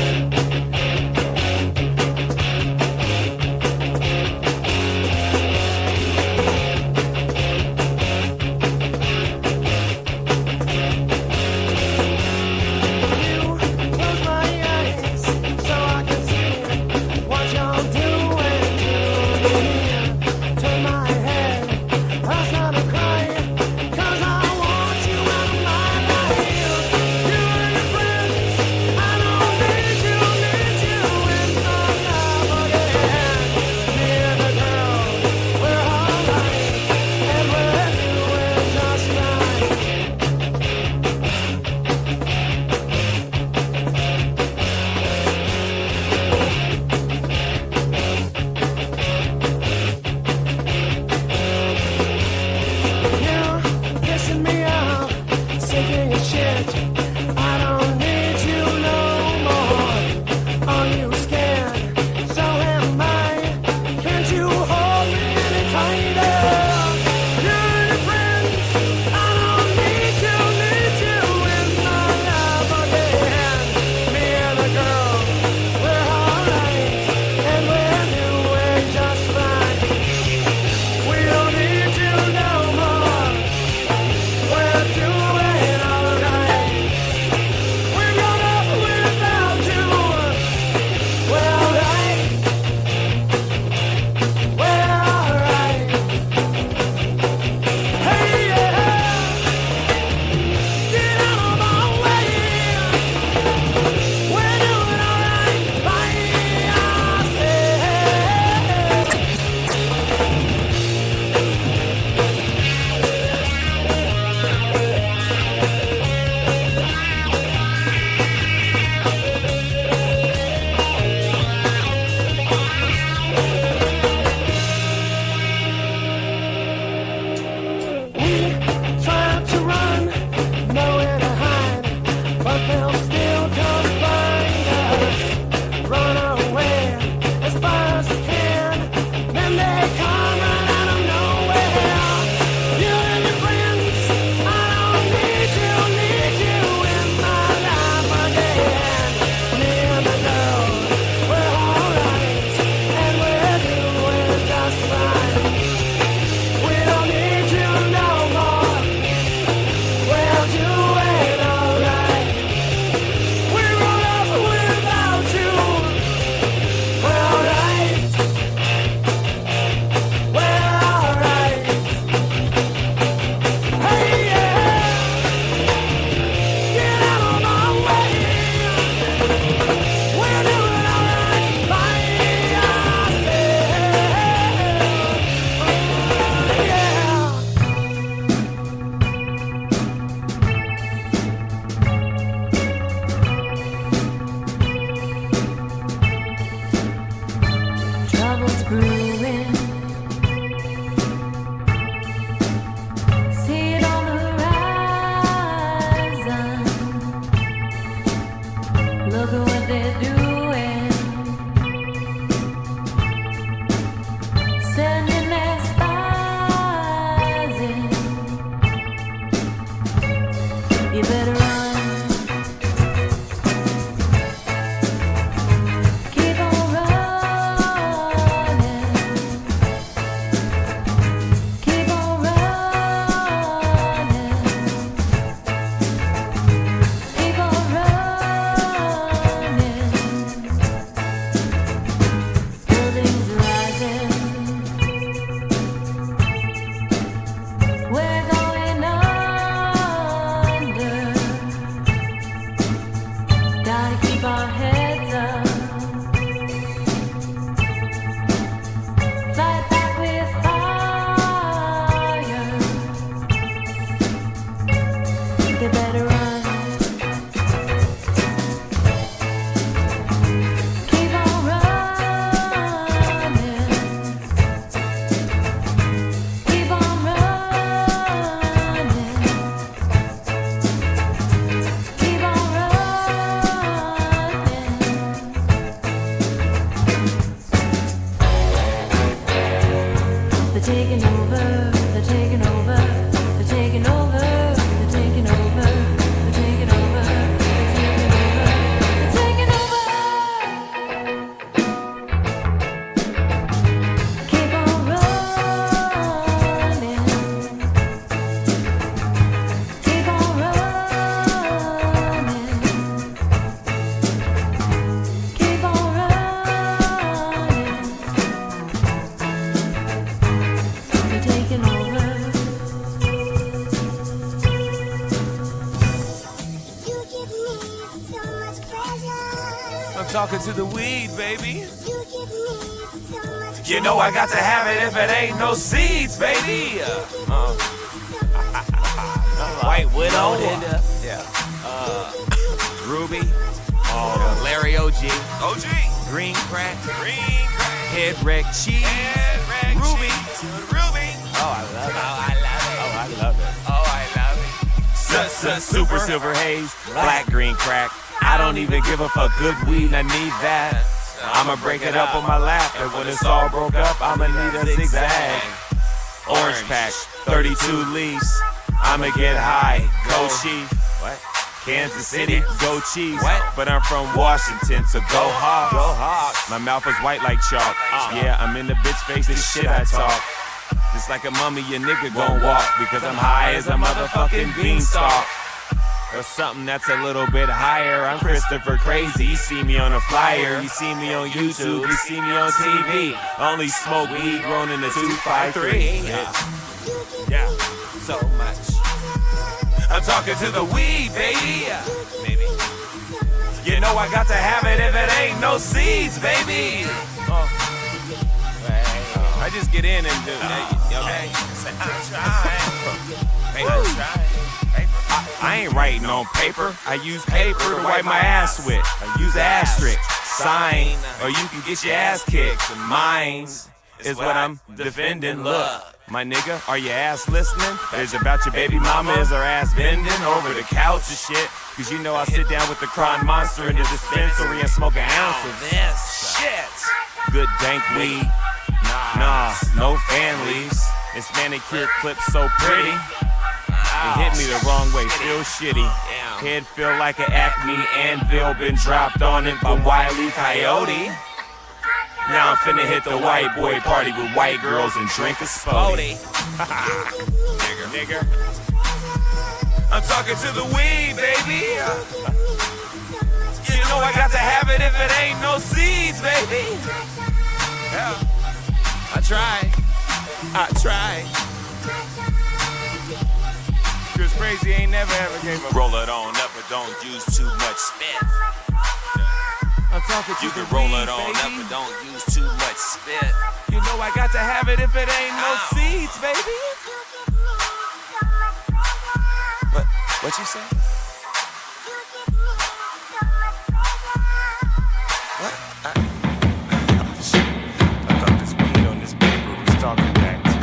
talking to the weed, baby. You know I got to have it if it ain't no seeds, baby. White Widow. Yeah. Ruby. Larry OG. Green crack. Head wreck cheese. Ruby. Oh, I love it. Super silver haze. Black green crack. I don't even give a fuck. Good weed, I need that. I'ma break it up on my lap, and when it's all broke up, I'ma need a zigzag. Orange pack, 32 leaves. I'ma get high. Go Chief. What? Kansas City, go Chiefs. What? But I'm from Washington, so go Hawks. Go Hawks. My mouth is white like chalk. Yeah, I'm in the bitch face, this shit I talk. Just like a mummy, your nigga gon' walk, because I'm high as a motherfucking beanstalk. Or something that's a little bit higher. I'm Christopher Crayzie. You see me on a flyer. You see me on YouTube. You see me on TV. Only smoke weed grown in the 253. Yeah, so much. I'm talking to the weed, baby. You know I got to have it if it ain't no seeds, baby. I just get in and do that, okay? I'm trying. I ain't writing on paper. I use paper to wipe my ass with. I use asterisk, sign, or you can get your ass kicked. Mine's is what I'm defending. Look, my nigga, are your ass listening? It's about your baby mama. Is her ass bending over the couch and shit? Cause you know I sit down with the cron monster in the dispensary and smoke an ounce of this shit. Good dank weed. Nah, no fan leaves. This manicure clip so pretty. It hit me the wrong way, feel shitty. Head feel like an Acme anvil been dropped on it by Wile E. Coyote. Now I'm finna hit the white boy party with white girls and drink a Spody. Nigger. I'm talking to the weed, baby. You know I got to have it if it ain't no seeds, baby. Yeah. I try. Cause Crayzie ain't never ever gave up. Roll it on up, but don't use too much spit. I'm talking to you can roll it on up, but don't use too much spit. You know I got to have it if it ain't no seeds, baby. What you say? What? I thought this weed on this paper was talking back to me.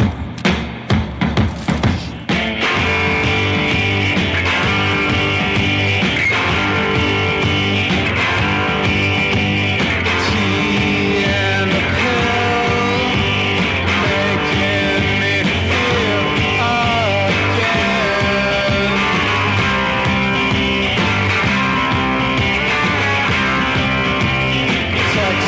It's like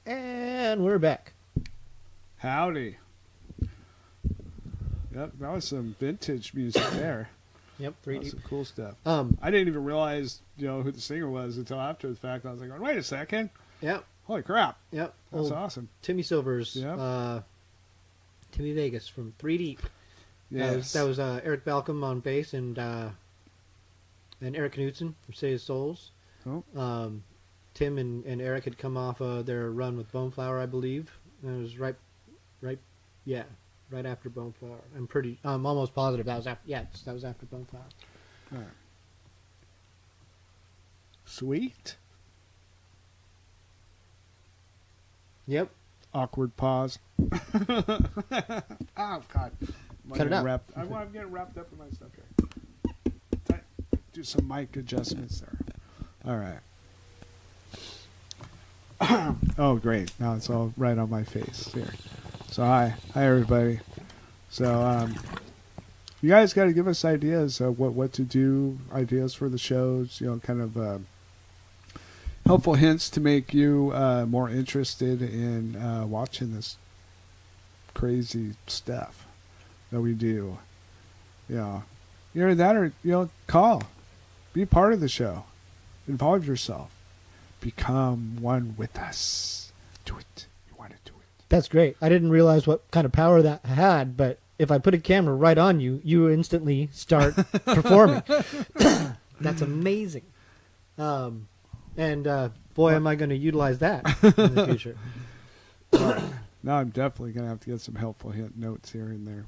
And we're back. Howdy. Yep, that was some vintage music there. Yep, That 3D. was some cool stuff. Um, I didn't even realize, who the singer was until after the fact. I was like, wait a second. Yep, Holy crap. yep. That's Old awesome. Timmy Silvers. Yep. Timmy Vegas from 3 Deep. Yes. That was Eric Balcom on bass and Eric Knudsen from Say His Souls. Oh. Tim and Eric had come off their run with Boneflower, I believe. And it was right after Boneflower. I'm almost positive that was after. Yeah, that was after Boneflower. All right. Sweet. Yep. Awkward pause. Oh, God. Cut it out. I'm getting wrapped up in my stuff here. Do some mic adjustments there. All right. Oh, great. Now it's all right on my face here. So, hi, everybody. So, you guys got to give us ideas of what to do, ideas for the shows, kind of helpful hints to make you more interested in watching this crazy stuff that we do. Either that or, call. Be part of the show. Involve yourself. Become one with us. Do it. You want to do it. That's great. I didn't realize what kind of power that had, but if I put a camera right on you, you instantly start performing. That's amazing. Boy, am I going to utilize that in the future. Now I'm definitely going to have to get some helpful hint notes here and there.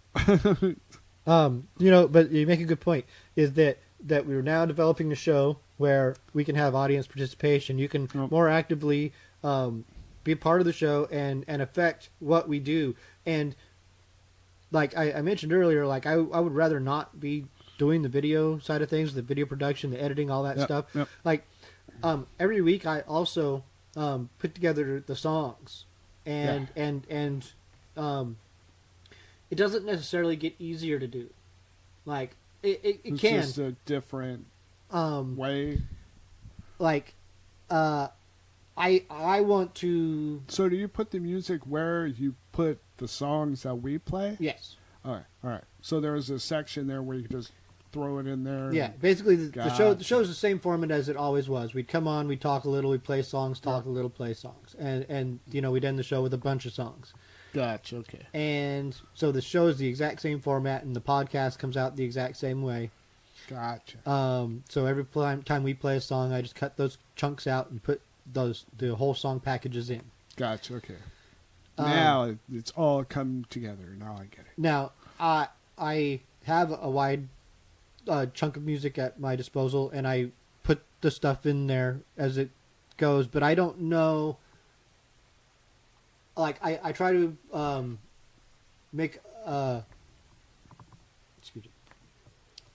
But you make a good point, is that we're now developing a show where we can have audience participation. You can more actively be a part of the show and affect what we do. And like I mentioned earlier, like I would rather not be doing the video side of things, the video production, the editing, all that stuff. Yep. Like every week I also put together the songs, and it doesn't necessarily get easier to do. Like it It's can. just a different way. Like I want to. So do you put the music where you put the songs that we play? Yes. All right. So there's a section there where you can just throw it in there. Yeah, basically the Gotcha. show's the same format as it always was. We'd come on, we'd talk a little, we'd play songs, talk a little, play songs, and we'd end the show with a bunch of songs. Gotcha. Okay. And so the show is the exact same format, and the podcast comes out the exact same way. Gotcha. So every time we play a song, I just cut those chunks out and put the whole song packages in. Gotcha. Okay. Now it's all come together. Now I get it. Now I have a wide chunk of music at my disposal, and I put the stuff in there as it goes, but I don't know. Like I try to make excuse me.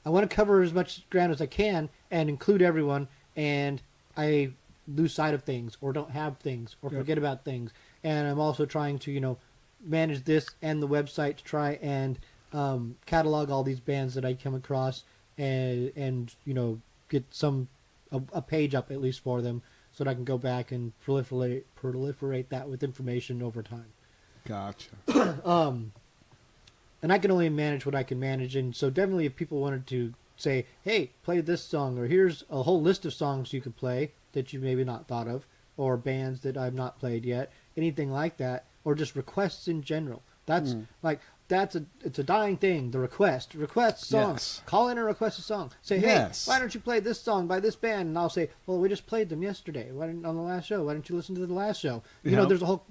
I want to cover as much ground as I can and include everyone, and I lose sight of things or don't have things or forget about things. And I'm also trying to manage this and the website to try and catalog all these bands that I come across and get a page up at least for them, so that I can go back and proliferate that with information over time. Gotcha. And I can only manage what I can manage, and so definitely if people wanted to say, hey, play this song, or here's a whole list of songs you could play that you maybe not thought of, or bands that I've not played yet, anything like that, or just requests in general. That's it's a dying thing. The request songs. Yes. Call in and request a song. Say, Yes. hey, why don't you play this song by this band? And I'll say, well, we just played them yesterday. On the last show? Why didn't you listen to the last show? There's a whole.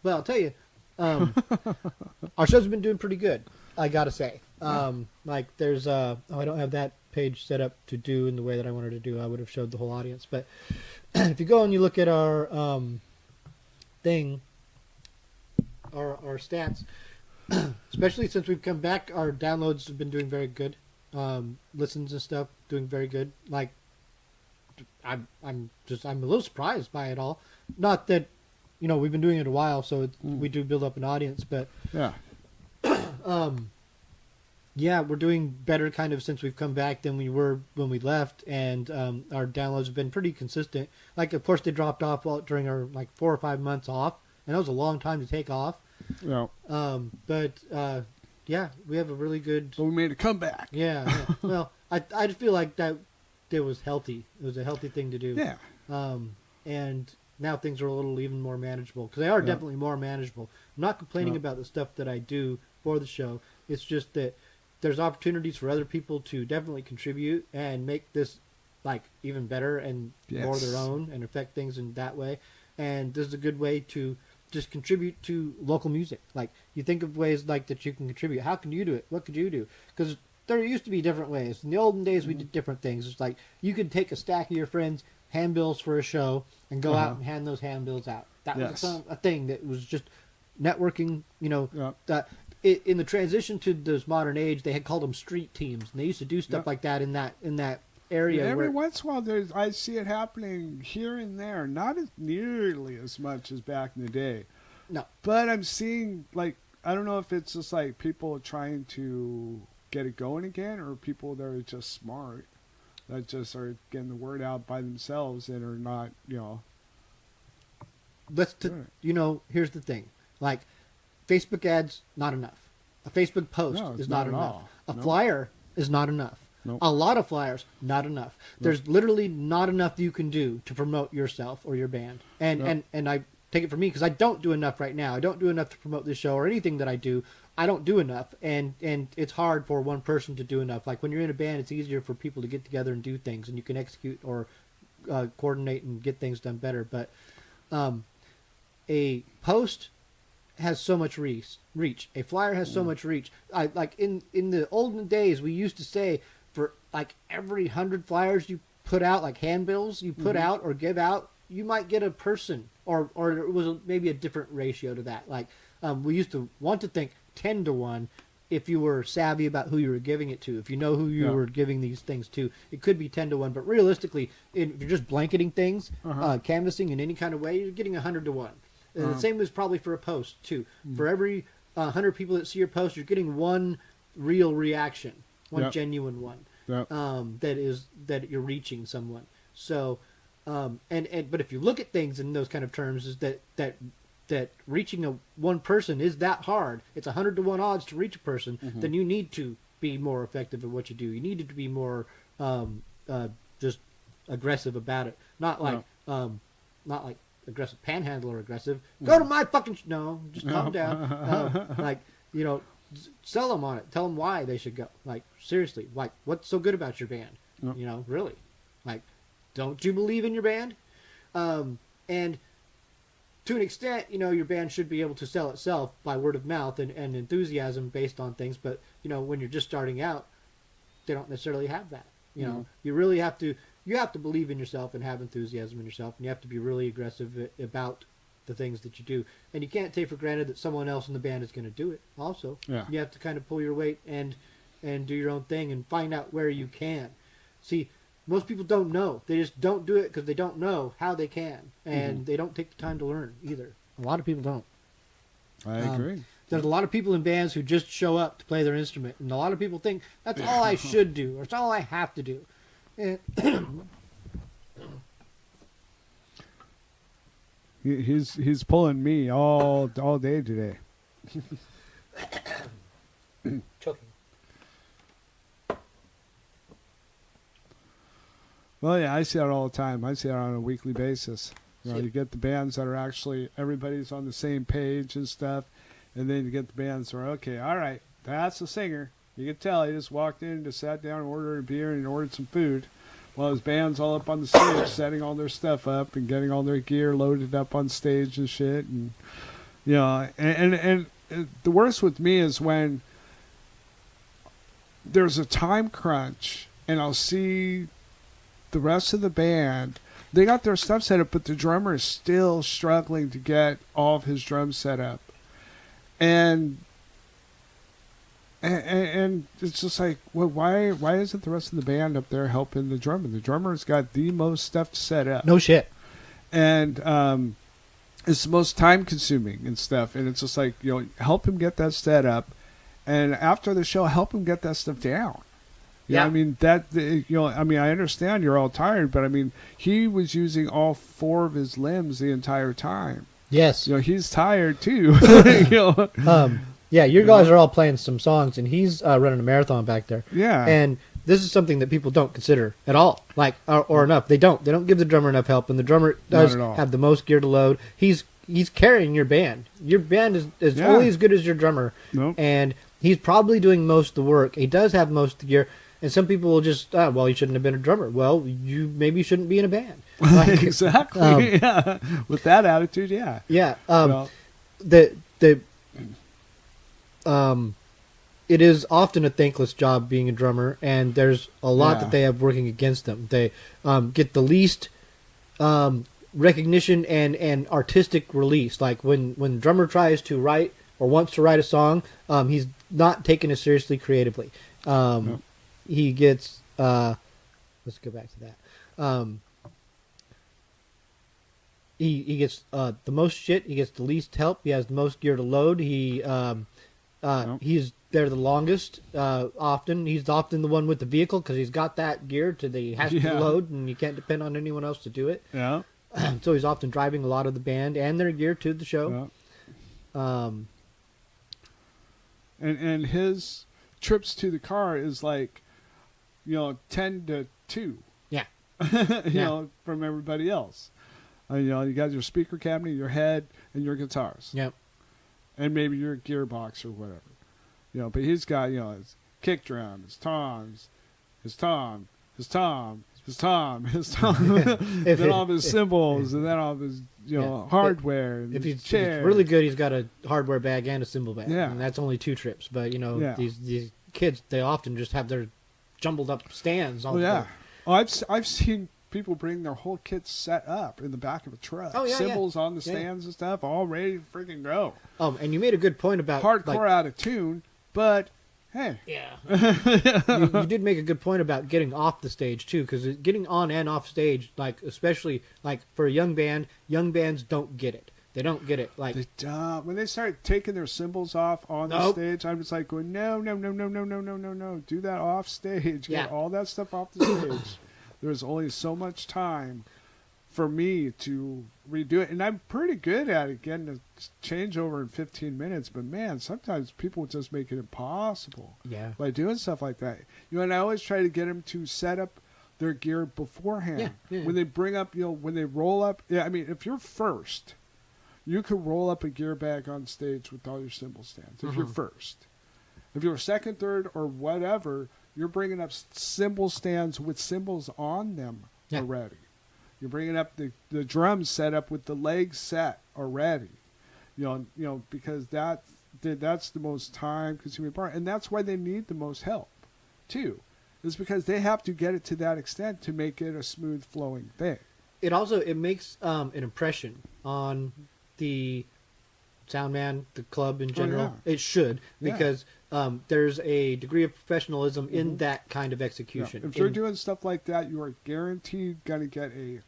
Well, I'll tell you, our show's been doing pretty good, I gotta say. Like there's I don't have that page set up to do in the way that I wanted to do. I would have showed the whole audience, but if you go and you look at our thing, our stats, especially since we've come back, our downloads have been doing very good. Listens and stuff doing very good. Like I'm a little surprised by it all. Not that we've been doing it a while, so we do build up an audience, but Yeah. Yeah, we're doing better kind of since we've come back than we were when we left, and our downloads have been pretty consistent. Like, of course, they dropped off during our 4 or 5 months off, and that was a long time to take off. Yeah. Yeah, we have a really good. But we made a comeback. Yeah. Well, I just feel like that it was healthy. It was a healthy thing to do. Yeah. And now things are a little even more manageable because they are definitely more manageable. I'm not complaining about the stuff that I do for the show. It's just that there's opportunities for other people to definitely contribute and make this even better and more their own and affect things in that way. And this is a good way to just contribute to local music. Like, you think of ways that you can contribute. How can you do it? What could you do? Because there used to be different ways. In the olden days, we did different things. It's like you could take a stack of your friends' handbills for a show and go out and hand those handbills out. That was a thing that was just networking. In the transition to this modern age, they had called them street teams, and they used to do stuff like that in that area. Every once in a while, I see it happening here and there. Not as nearly as much as back in the day. No, but I'm seeing I don't know if it's just people trying to get it going again, or people that are just smart that just are getting the word out by themselves and are not, here's the thing. Facebook ads, not enough. A Facebook post is not enough. A flyer is not enough. Nope. A lot of flyers, not enough. There's literally not enough you can do to promote yourself or your band. And I take it from me because I don't do enough right now. I don't do enough to promote this show or anything that I do. I don't do enough, and it's hard for one person to do enough. Like when you're in a band, it's easier for people to get together and do things, and you can execute or coordinate and get things done better. But a post has so much reach. A flyer has so much reach. In the olden days, we used to say for every 100 flyers you put out, handbills you put out or give out, you might get a person, or it was maybe a different ratio to that. We used to want to think 10 to 1 if you were savvy about who you were giving it to. If you know who you were giving these things to, it could be 10 to 1. But realistically, if you're just blanketing things, canvassing in any kind of way, you're getting 100 to 1. And the same is probably for a post too. For every 100 people that see your post, you're getting one real reaction, one genuine one. That you're reaching someone. So, but if you look at things in those kind of terms, is that reaching one person is that hard. It's 100 to 1 odds to reach a person. Then you need to be more effective at what you do. You need to be more just aggressive about it. Not like aggressive panhandler aggressive. Go to my fucking no. Just calm down. Sell them on it. Tell them why they should go. Seriously, what's so good about your band? Really, don't you believe in your band? And to an extent, your band should be able to sell itself by word of mouth and enthusiasm based on things. But when you're just starting out, they don't necessarily have that. You really have to. You have to believe in yourself and have enthusiasm in yourself, and you have to be really aggressive about the things that you do. And you can't take for granted that someone else in the band is going to do it also. You have to kind of pull your weight and do your own thing and find out where you can. See, most people don't know. They just don't do it because they don't know how they can, and they don't take the time to learn either. A lot of people don't. I agree. There's a lot of people in bands who just show up to play their instrument, and a lot of people think that's all I should do, or it's all I have to do. He's pulling me all day today. Choking. Well, yeah, I see that all the time. I see that on a weekly basis. You get the bands that are actually everybody's on the same page and stuff, and then you get the bands that are okay. All right, that's the singer. You can tell he just walked in, just sat down, and ordered a beer, and ordered some food. While his band's all up on the stage, setting all their stuff up and getting all their gear loaded up on stage and shit. And and the worst with me is when there's a time crunch, and I'll see the rest of the band. They got their stuff set up, but the drummer is still struggling to get all of his drums set up, and it's just like, well, why isn't the rest of the band up there helping the drummer? The drummer's got the most stuff to set up. No shit. And it's the most time consuming and stuff. And it's just like, help him get that set up, and after the show, help him get that stuff down. Yeah. I mean, I understand you're all tired, but I mean, he was using all 4 of his limbs the entire time. Yes. He's tired too. Yeah, you guys are all playing some songs, and he's running a marathon back there. Yeah. And this is something that people don't consider at all, or enough. They don't give the drummer enough help, and the drummer does have the most gear to load. He's carrying your band. Your band is only as good as your drummer, and he's probably doing most of the work. He does have most of the gear, and some people will just, well, he shouldn't have been a drummer. Well, you maybe shouldn't be in a band. Exactly. Yeah. With that attitude, yeah. Yeah. It is often a thankless job being a drummer, and there's a lot that they have working against them. They get the least recognition and artistic release. Like when the drummer tries to write or wants to write a song, he's not taken as seriously creatively. He gets let's go back to that. He gets the most shit. He gets the least help. He has the most gear to load. He's there the longest. Often he's often the one with the vehicle because he's got that gear he has to load, and you can't depend on anyone else to do it. Yeah. So he's often driving a lot of the band and their gear to the show. Yeah. And his trips to the car is like, 10 to 2. Yeah. From everybody else. You got your speaker cabinet, your head, and your guitars. Yep. And maybe your gearbox or whatever. But he's got, his kick drum, his toms, his tom, then all of his cymbals, and then all of his, hardware. And if he's chairs. Really good, he's got a hardware bag and a cymbal bag. Yeah. And that's only 2 trips. But, these kids, they often just have their jumbled up stands. I've seen people bring their whole kit set up in the back of a truck. Oh, yeah, cymbals on the stands and stuff, all ready to freaking go. And you made a good point about hardcore out of tune, but hey. Yeah. you did make a good point about getting off the stage too, because getting on and off stage, especially for a young bands don't get it. They don't get it. They don't. When they start taking their cymbals off on the stage, I'm just like going, no. Do that off stage. Get all that stuff off the stage. There's only so much time for me to redo it. And I'm pretty good at it, getting a changeover in 15 minutes. But, man, sometimes people just make it impossible by doing stuff like that. And I always try to get them to set up their gear beforehand. Yeah. When they bring up, when they roll up. Yeah, I mean, if you're first, you can roll up a gear bag on stage with all your cymbal stands. If you're first. If you're second, third, or whatever, you're bringing up cymbal stands with cymbals on them already. You're bringing up the drums set up with the legs set already. Because that's the most time-consuming part, and that's why they need the most help, too. Is because they have to get it to that extent to make it a smooth flowing thing. It makes an impression on the sound man, the club in general. It should, because there's a degree of professionalism in that kind of execution. If you're doing stuff like that, you are guaranteed going to get a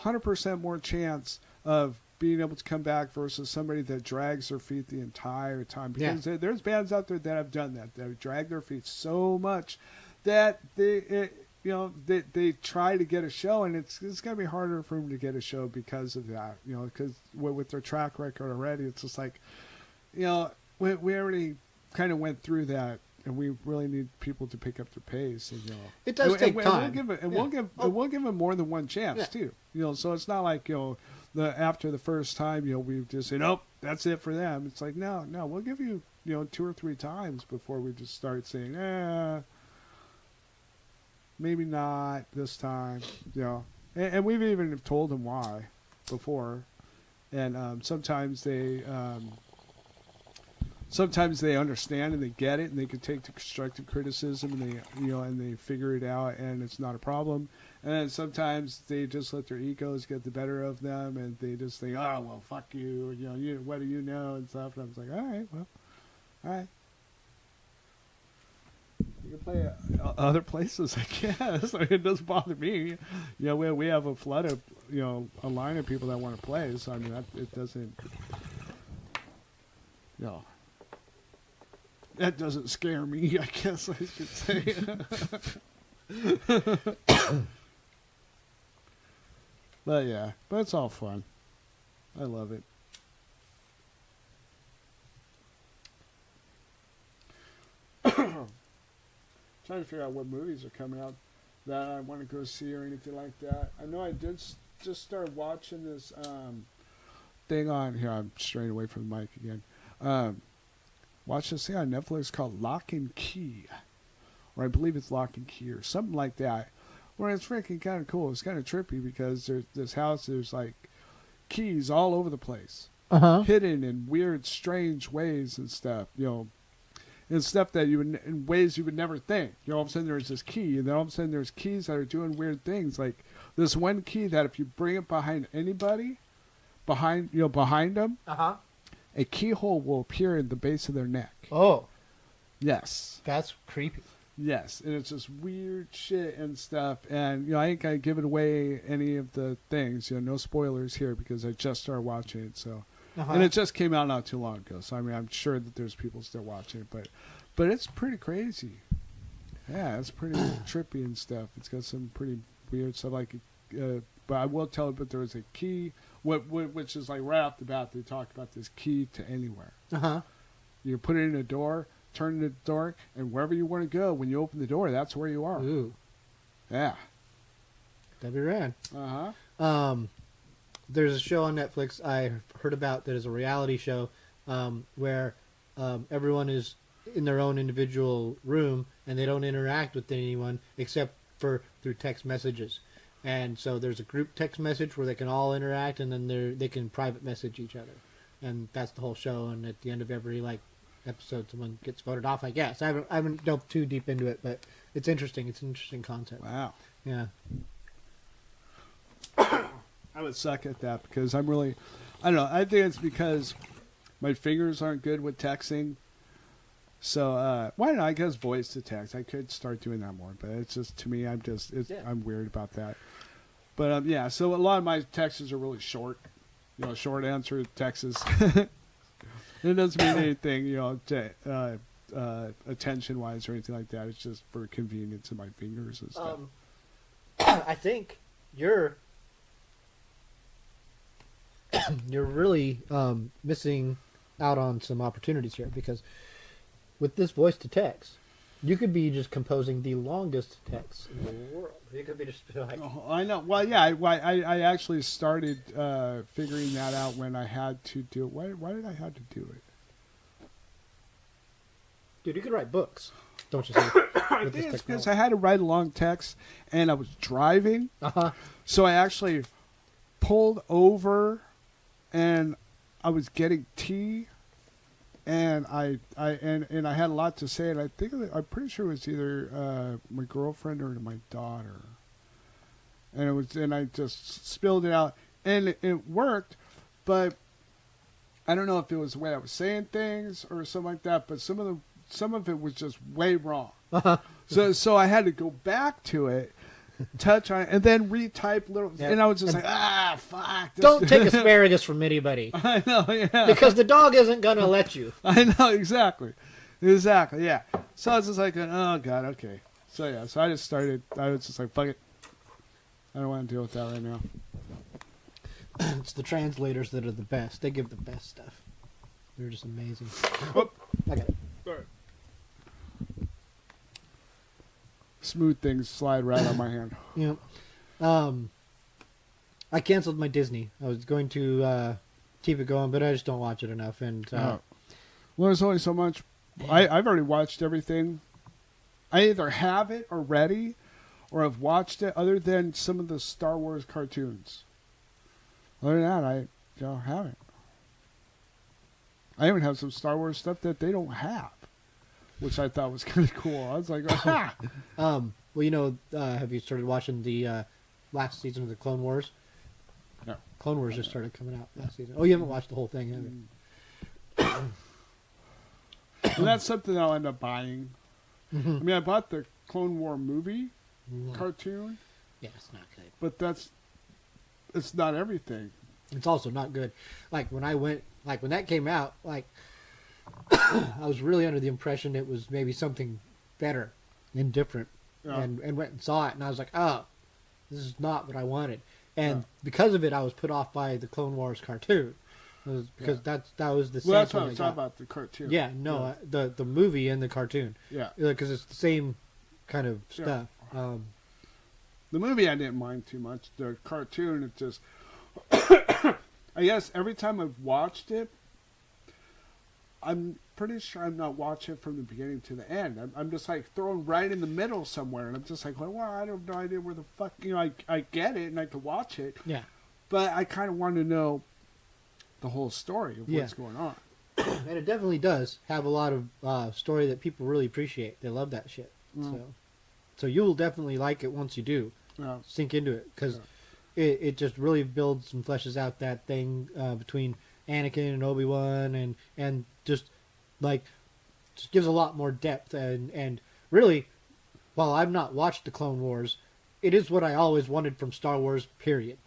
100% more chance of being able to come back versus somebody that drags their feet the entire time. Because there's bands out there that have done that have dragged their feet so much that they try to get a show, and it's going to be harder for them to get a show because of that. Because with their track record already, it's just like, we already kind of went through that, and we really need people to pick up their pace. And, it does take time. We'll give them more than one chance too. So it's not like after the first time, we just say nope, that's it for them. It's like no, we'll give you 2 or 3 times before we just start saying maybe not this time. And we've even told them why before, and sometimes they understand and they get it, and they can take the constructive criticism, and they and they figure it out, and it's not a problem. And then sometimes they just let their egos get the better of them, and they just think, oh well, fuck you, you what do you know and stuff. And I was like, all right. You can play other places, I guess. It doesn't bother me. We have a flood of a line of people that want to play, so I mean it doesn't. That doesn't scare me, I guess I should say. But yeah, but it's all fun. I love it. Trying to figure out what movies are coming out that I want to go see or anything like that. I know I did just start watching this thing on here. I'm straying away from the mic again. Watch this thing on Netflix called Lock and Key, or I believe it's Lock and Key or something like that. Where it's freaking kind of cool. It's kind of trippy because there's this house. There's like keys all over the place, hidden in weird, strange ways and stuff. You know. And stuff that you would, in ways you would never think. You know, all of a sudden there's this key, and then all of a sudden there's keys that are doing weird things. Like this one key that if you bring it behind anybody, behind them, a keyhole will appear in the base of their neck. Oh, yes, that's creepy. Yes, and it's just weird shit and stuff. And you know, I ain't gonna give it away any of the things. You know, no spoilers here because I just started watching it. So. And it just came out not too long ago, so I mean, I'm sure that there's people still watching it, but it's pretty crazy. Yeah, it's pretty trippy and stuff. It's got some pretty weird stuff, like, but I will tell you, but there is a key, which is like right off the bat, they talk about this key to anywhere. You put it in a door, turn the door, and wherever you want to go, when you open the door, that's where you are. Ooh. Yeah. That'd be rad. There's a show on Netflix I heard about that is a reality show where everyone is in their own individual room and they don't interact with anyone except for through text messages. And so there's a group text message where they can all interact, and then they can private message each other. And that's the whole show. And at the end of every episode, someone gets voted off, I guess. I haven't delved too deep into it, but it's interesting. It's an interesting concept. Wow. Yeah. I would suck at that because I don't know. I think it's because my fingers aren't good with texting. So why not? I guess voice to text. I could start doing that more, but it's just, to me, I'm weird about that. But yeah, so a lot of my texts are really short. You know, short answer texts. It doesn't mean anything, you know, attention wise or anything like that. It's just for convenience of my fingers and stuff. I think you're really missing out on some opportunities here, because with this voice to text, you could be just composing the longest text in the world. You could be just like... Oh, I know. Well, yeah, I actually started figuring that out when I had to do it. Why did I have to do it? Dude, you could write books, don't you think? I think it's because I had to write a long text, and I was driving. So I actually pulled over, and I was getting tea, and I had a lot to say, and I'm pretty sure it was either my girlfriend or my daughter, and I just spilled it out, and it worked, but I don't know if it was the way I was saying things or something like that, but some of it was just way wrong. So I had to go back to it, touch on it, and then retype little, and I was just fuck. Don't take asparagus from anybody. I know, yeah. Because the dog isn't going to let you. I know, exactly, yeah. So I was just like, oh, God, okay. So, yeah, so I was just like, fuck it. I don't want to deal with that right now. It's the translators that are the best. They give the best stuff. They're just amazing. Oh. Okay. Sorry. Smooth things slide right on my hand. Yeah. I canceled my Disney. I was going to keep it going, but I just don't watch it enough. And well, there's only so much. I've already watched everything. I either have it already, or I've watched it. Other than some of the Star Wars cartoons. Other than that, I haven't. I even have some Star Wars stuff that they don't have, which I thought was kind of cool. I was like, aha! Well, you know, have you started watching the last season of the Clone Wars? No. Clone Wars just started coming out last season. Oh, you haven't watched the whole thing, have you? And that's something that I'll end up buying. I mean, I bought the Clone War movie cartoon. Yeah, it's not good. But it's not everything. It's also not good. Like when that came out, like I was really under the impression it was maybe something better and different, and went and saw it, and I was like, oh, this is not what I wanted. And because of it, I was put off by the Clone Wars cartoon. Because that was the same. Well, that's what I was talking about, the cartoon. Yeah, no, the movie and the cartoon. Yeah. Because it's the same kind of stuff. The movie I didn't mind too much. The cartoon, it just... I guess every time I've watched it, I'm pretty sure I'm not watching it from the beginning to the end. I'm just like thrown right in the middle somewhere, and I'm just like, well, I have no idea where the fuck... I get it, and I can watch it. Yeah. But I kind of want to know the whole story of what's going on. And it definitely does have a lot of story that people really appreciate. They love that shit. So you'll definitely like it once you do sink into it, because it just really builds and fleshes out that thing between Anakin and Obi-Wan, and just gives a lot more depth, and really, while I've not watched the Clone Wars, it is what I always wanted from Star Wars, period.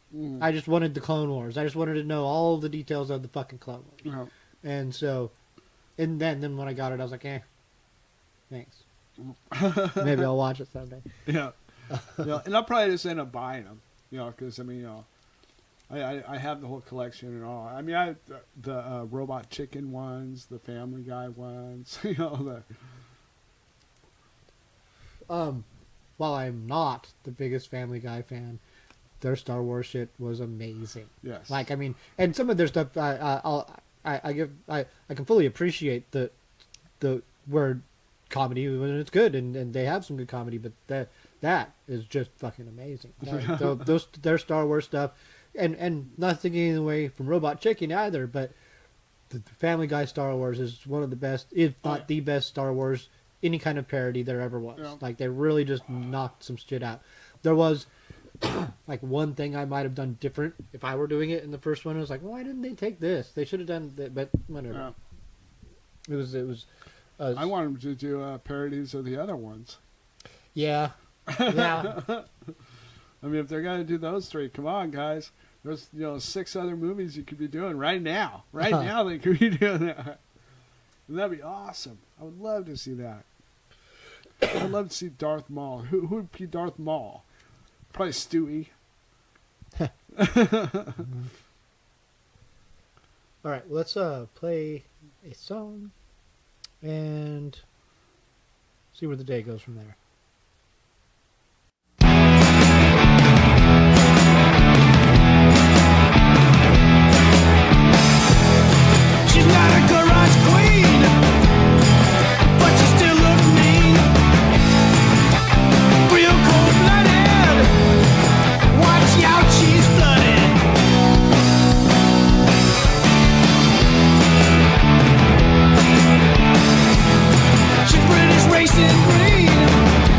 I just wanted the Clone Wars. I just wanted to know all the details of the fucking Clone Wars. And so, and then when I got it, I was like, thanks. Maybe I'll watch it someday. Yeah. And I'll probably just end up buying them, because, I have the whole collection and all. I mean, I have the Robot Chicken ones, the Family Guy ones, While I'm not the biggest Family Guy fan, their Star Wars shit was amazing. Yes. And some of their stuff, I can fully appreciate the word comedy when it's good, and they have some good comedy, but that is just fucking amazing. Their Star Wars stuff, and not taking away from Robot Chicken either, but the Family Guy Star Wars is one of the best, if not the best Star Wars, any kind of parody there ever was. They really just knocked some shit out. There was one thing I might have done different if I were doing it in the first one. I was like, why didn't they take this? They should have done that, but whatever. It was. I want them to do parodies of the other ones. Yeah. I mean, if they're gonna do those three, come on, guys. There's 6 other movies you could be doing right now. Right now, they could be doing that. And that'd be awesome. I would love to see that. I'd love to see Darth Maul. Who would be Darth Maul? Probably Stewie. All right, let's play a song and see where the day goes from there. She's not a garage queen, but she still looks mean. Real cold-blooded. Watch out, she's flooded. She's British racing green.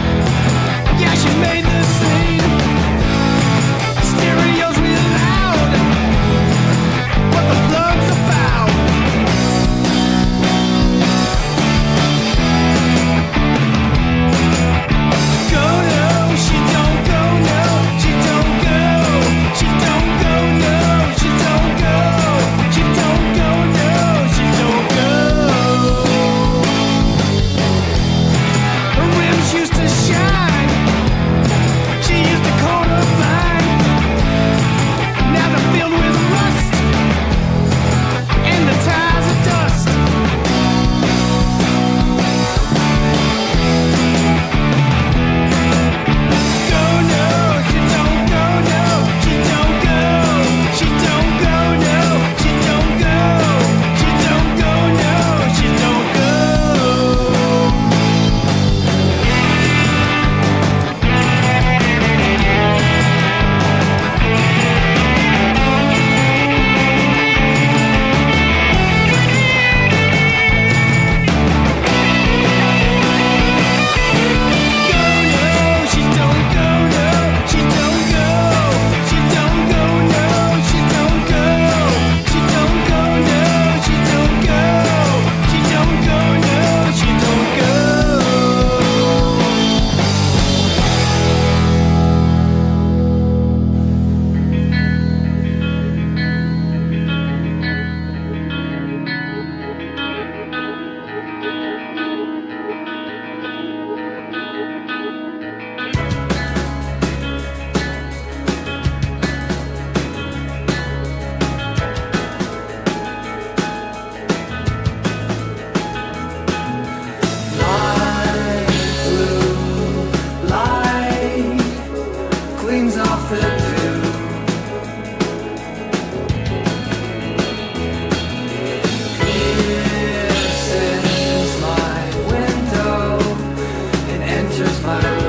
shelter's mine.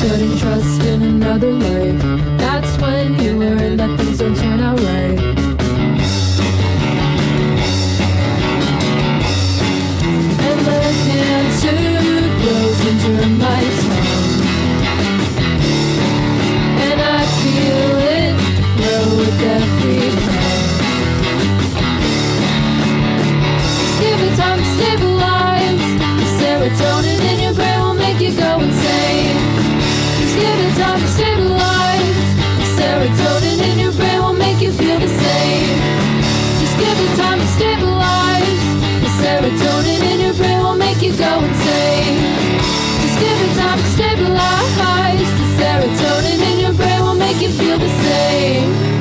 putting trust in another life. That's when you learn that things don't turn out right. you go insane. Just give it time to stabilize. The serotonin in your brain will make you feel the same.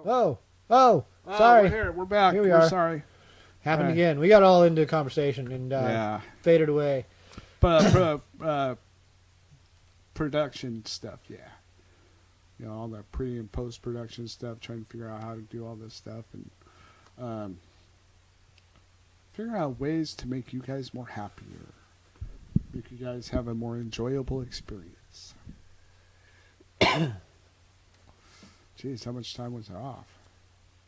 Oh, We're sorry. here. We're back. Here we We're are. sorry. Happened Right. again. We got all into conversation and faded away. But production stuff, yeah. You know, all the pre and post production stuff, trying to figure out how to do all this stuff and figure out ways to make you guys more happier. make you guys have a more enjoyable experience. Jeez, how much time was it off?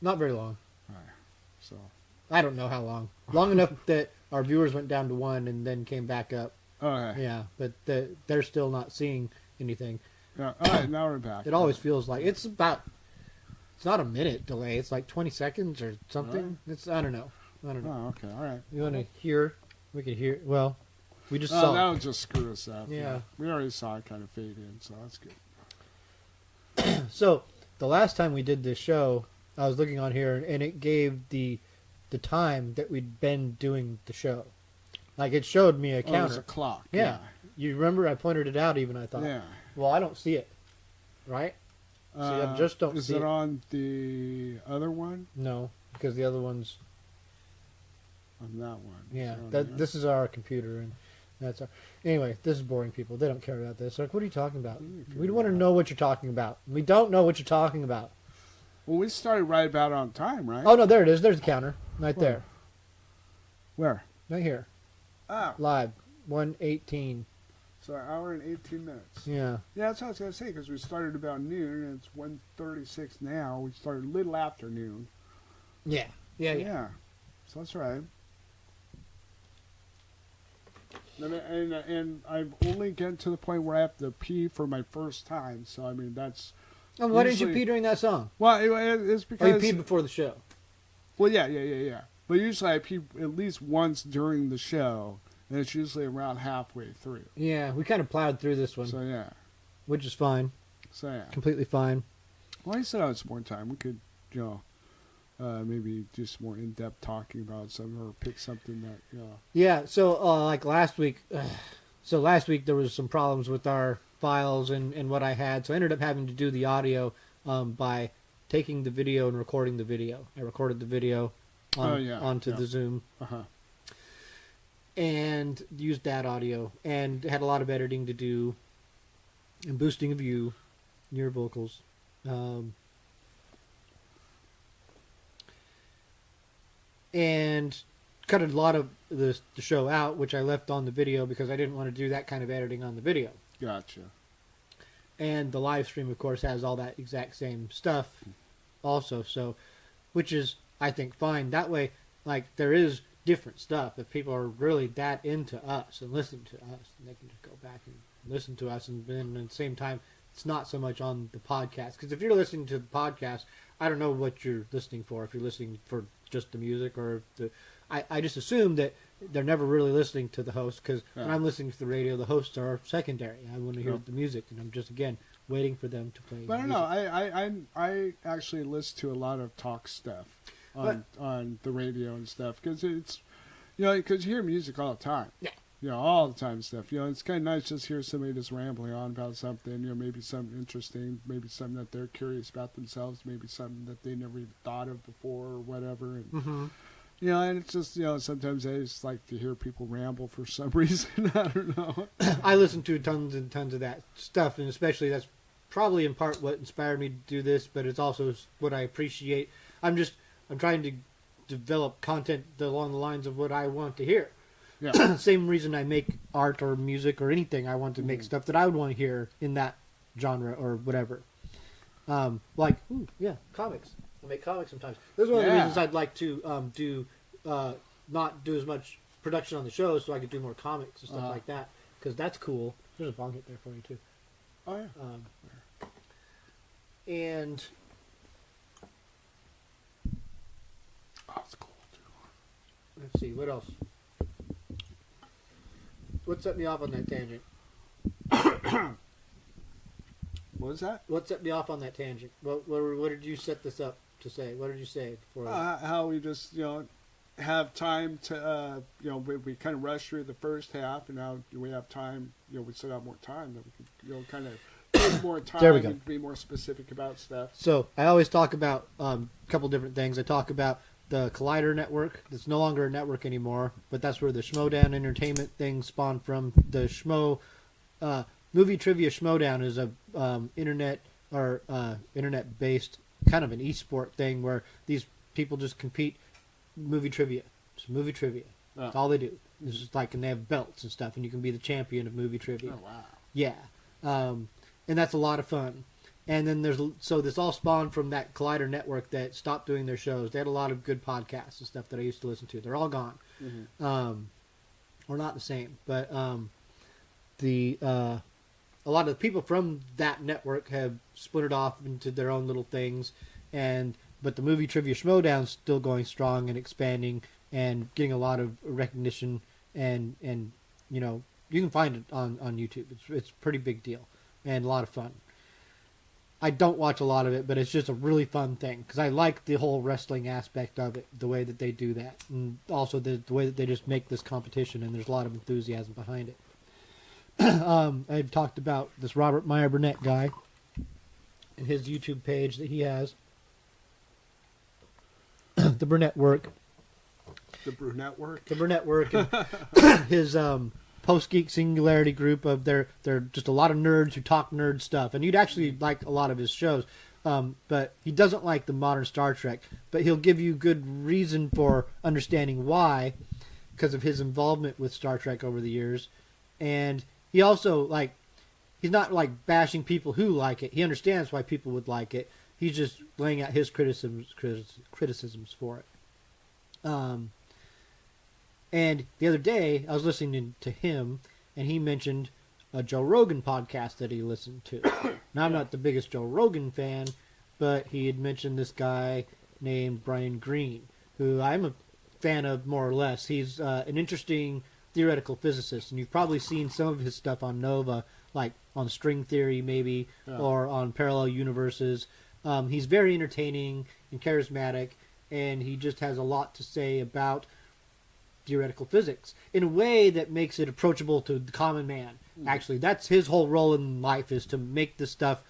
Not very long. All right, so I don't know how long. Long enough that our viewers went down to 1 and then came back up. okay. Yeah, but they're still not seeing anything. Yeah. All right, now we're back. It always feels like it's not a minute delay. It's like 20 seconds or something. It's I don't know. Oh, okay. All right. You want to hear? We can hear. Well, we just Oh, saw. that'll just screw us up. Yeah. We already saw it kind of fade in, so that's good. So the last time we did this show, I was looking on here, and it gave the time that we'd been doing the show. Like it showed me a Oh, counter. there's a clock. Yeah. You remember I pointed it out even, I thought. Yeah. Well, I don't see it. Right? See, I just don't is see it it. on the other one? No, because the other one's... On that one. Yeah, So, this is our computer, and that's our... Anyway, this is boring people. They don't care about this. Like, what are you talking about? We want to know what you're talking about. We don't know what you're talking about. Well, we started right about on time, right? Oh, no, there it is. There's the counter. Right there. Where? Right here. Ah, Live. 1:18. so an hour and 18 minutes. Yeah. Yeah, that's what I was going to say, because we started about noon, and it's 1:36 now. We started a little after noon. Yeah. Yeah. So that's right. And I've only gotten to the point where I have to pee for my first time. So, I mean, that's... And why didn't you usually- pee during that song? Well, it's Oh, because... you peed before the show. Well, yeah. But usually I pee at least once during the show, and it's usually around halfway through. Yeah, we kind of plowed through this one, So, yeah. which is fine. So, yeah. Completely fine. Well, I said I was more time. We could, maybe do some more in-depth talking about something or pick something that, Yeah, so like last week, there was some problems with our files and what I had, so I ended up having to do the audio by taking the video and recording the video. I recorded the video onto the Zoom and used that audio and had a lot of editing to do and boosting of your vocals. And cut a lot of the show out, which I left on the video because I didn't want to do that kind of editing on the video. Gotcha. And the live stream, of course, has all that exact same stuff also, so, which is, I think, fine. That way, like, there is different stuff. If people are really that into us and listening to us, and they can just go back and listen to us, and then at the same time, it's not so much on the podcast. Because if you're listening to the podcast, I don't know what you're listening for. If you're listening for just the music, or I just assume that they're never really listening to the host, because when I'm listening to the radio, the hosts are secondary. I want to hear the music, and I'm just, again, waiting for them to play But I don't music. know. I actually listen to a lot of talk stuff on the radio and stuff, because it's, because you hear music all the time. Yeah. All the time stuff. It's kind of nice just to hear somebody just rambling on about something, maybe something interesting, maybe something that they're curious about themselves, maybe something that they never even thought of before or whatever. And, and it's just, sometimes I just like to hear people ramble for some reason. I don't know. I listen to tons and tons of that stuff, and especially that's probably in part what inspired me to do this, but it's also what I appreciate. I'm trying to develop content along the lines of what I want to hear. Yeah. Same reason I make art or music or anything. I want to make stuff that I would want to hear in that genre or whatever. Comics. I make comics sometimes. This is one of the reasons I'd like to not do as much production on the show, so I could do more comics and stuff like that, because that's cool. There's a bong hit there for you too. Oh yeah. And it's cool too. let's see, what else? What set me off on that tangent? What was that? What set me off on that tangent? What did you set this up to say? What did you say before? How we just have time to we kind of rushed through the first half, and now we have time. We still have more time that we can kind of take more time There we go. and be more specific about stuff. So I always talk about a couple different things. I talk about the Collider network. That's no longer a network anymore, but that's where the Schmodown Entertainment thing spawned from. The Schmo Movie Trivia Schmodown is a internet based kind of an esport thing where these people just compete movie trivia. Just movie trivia. That's all they do. It's just like, and they have belts and stuff, and you can be the champion of movie trivia. Oh, wow. Yeah. And that's a lot of fun. And then this all spawned from that Collider network that stopped doing their shows. They had a lot of good podcasts and stuff that I used to listen to. They're all gone. Or not the same. But a lot of the people from that network have splintered off into their own little things. But the Movie Trivia Schmodown's still going strong and expanding and getting a lot of recognition. And you know, you can find it on YouTube. It's a pretty big deal and a lot of fun. I don't watch a lot of it, but it's just a really fun thing because I like the whole wrestling aspect of it, the way that they do that, and also the way that they just make this competition, and there's a lot of enthusiasm behind it. I've talked about this Robert Meyer Burnett guy and his YouTube page that he has, the Burnett Work. The Brunette Work? The Burnett Work, and his Post-Geek Singularity group of they're just a lot of nerds who talk nerd stuff, and you'd actually like a lot of his shows, but he doesn't like the modern Star Trek, but he'll give you good reason for understanding why, because of his involvement with Star Trek over the years. And he also, like, he's not like bashing people who like it. He understands why people would like it. He's just laying out his criticisms for it. And the other day, I was listening to him, and he mentioned a Joe Rogan podcast that he listened to. Now, I'm not the biggest Joe Rogan fan, but he had mentioned this guy named Brian Greene, who I'm a fan of more or less. He's an interesting theoretical physicist, and you've probably seen some of his stuff on Nova, like on string theory maybe, or on parallel universes. He's very entertaining and charismatic, and he just has a lot to say about theoretical physics in a way that makes it approachable to the common man. Actually, that's his whole role in life, is to make this stuff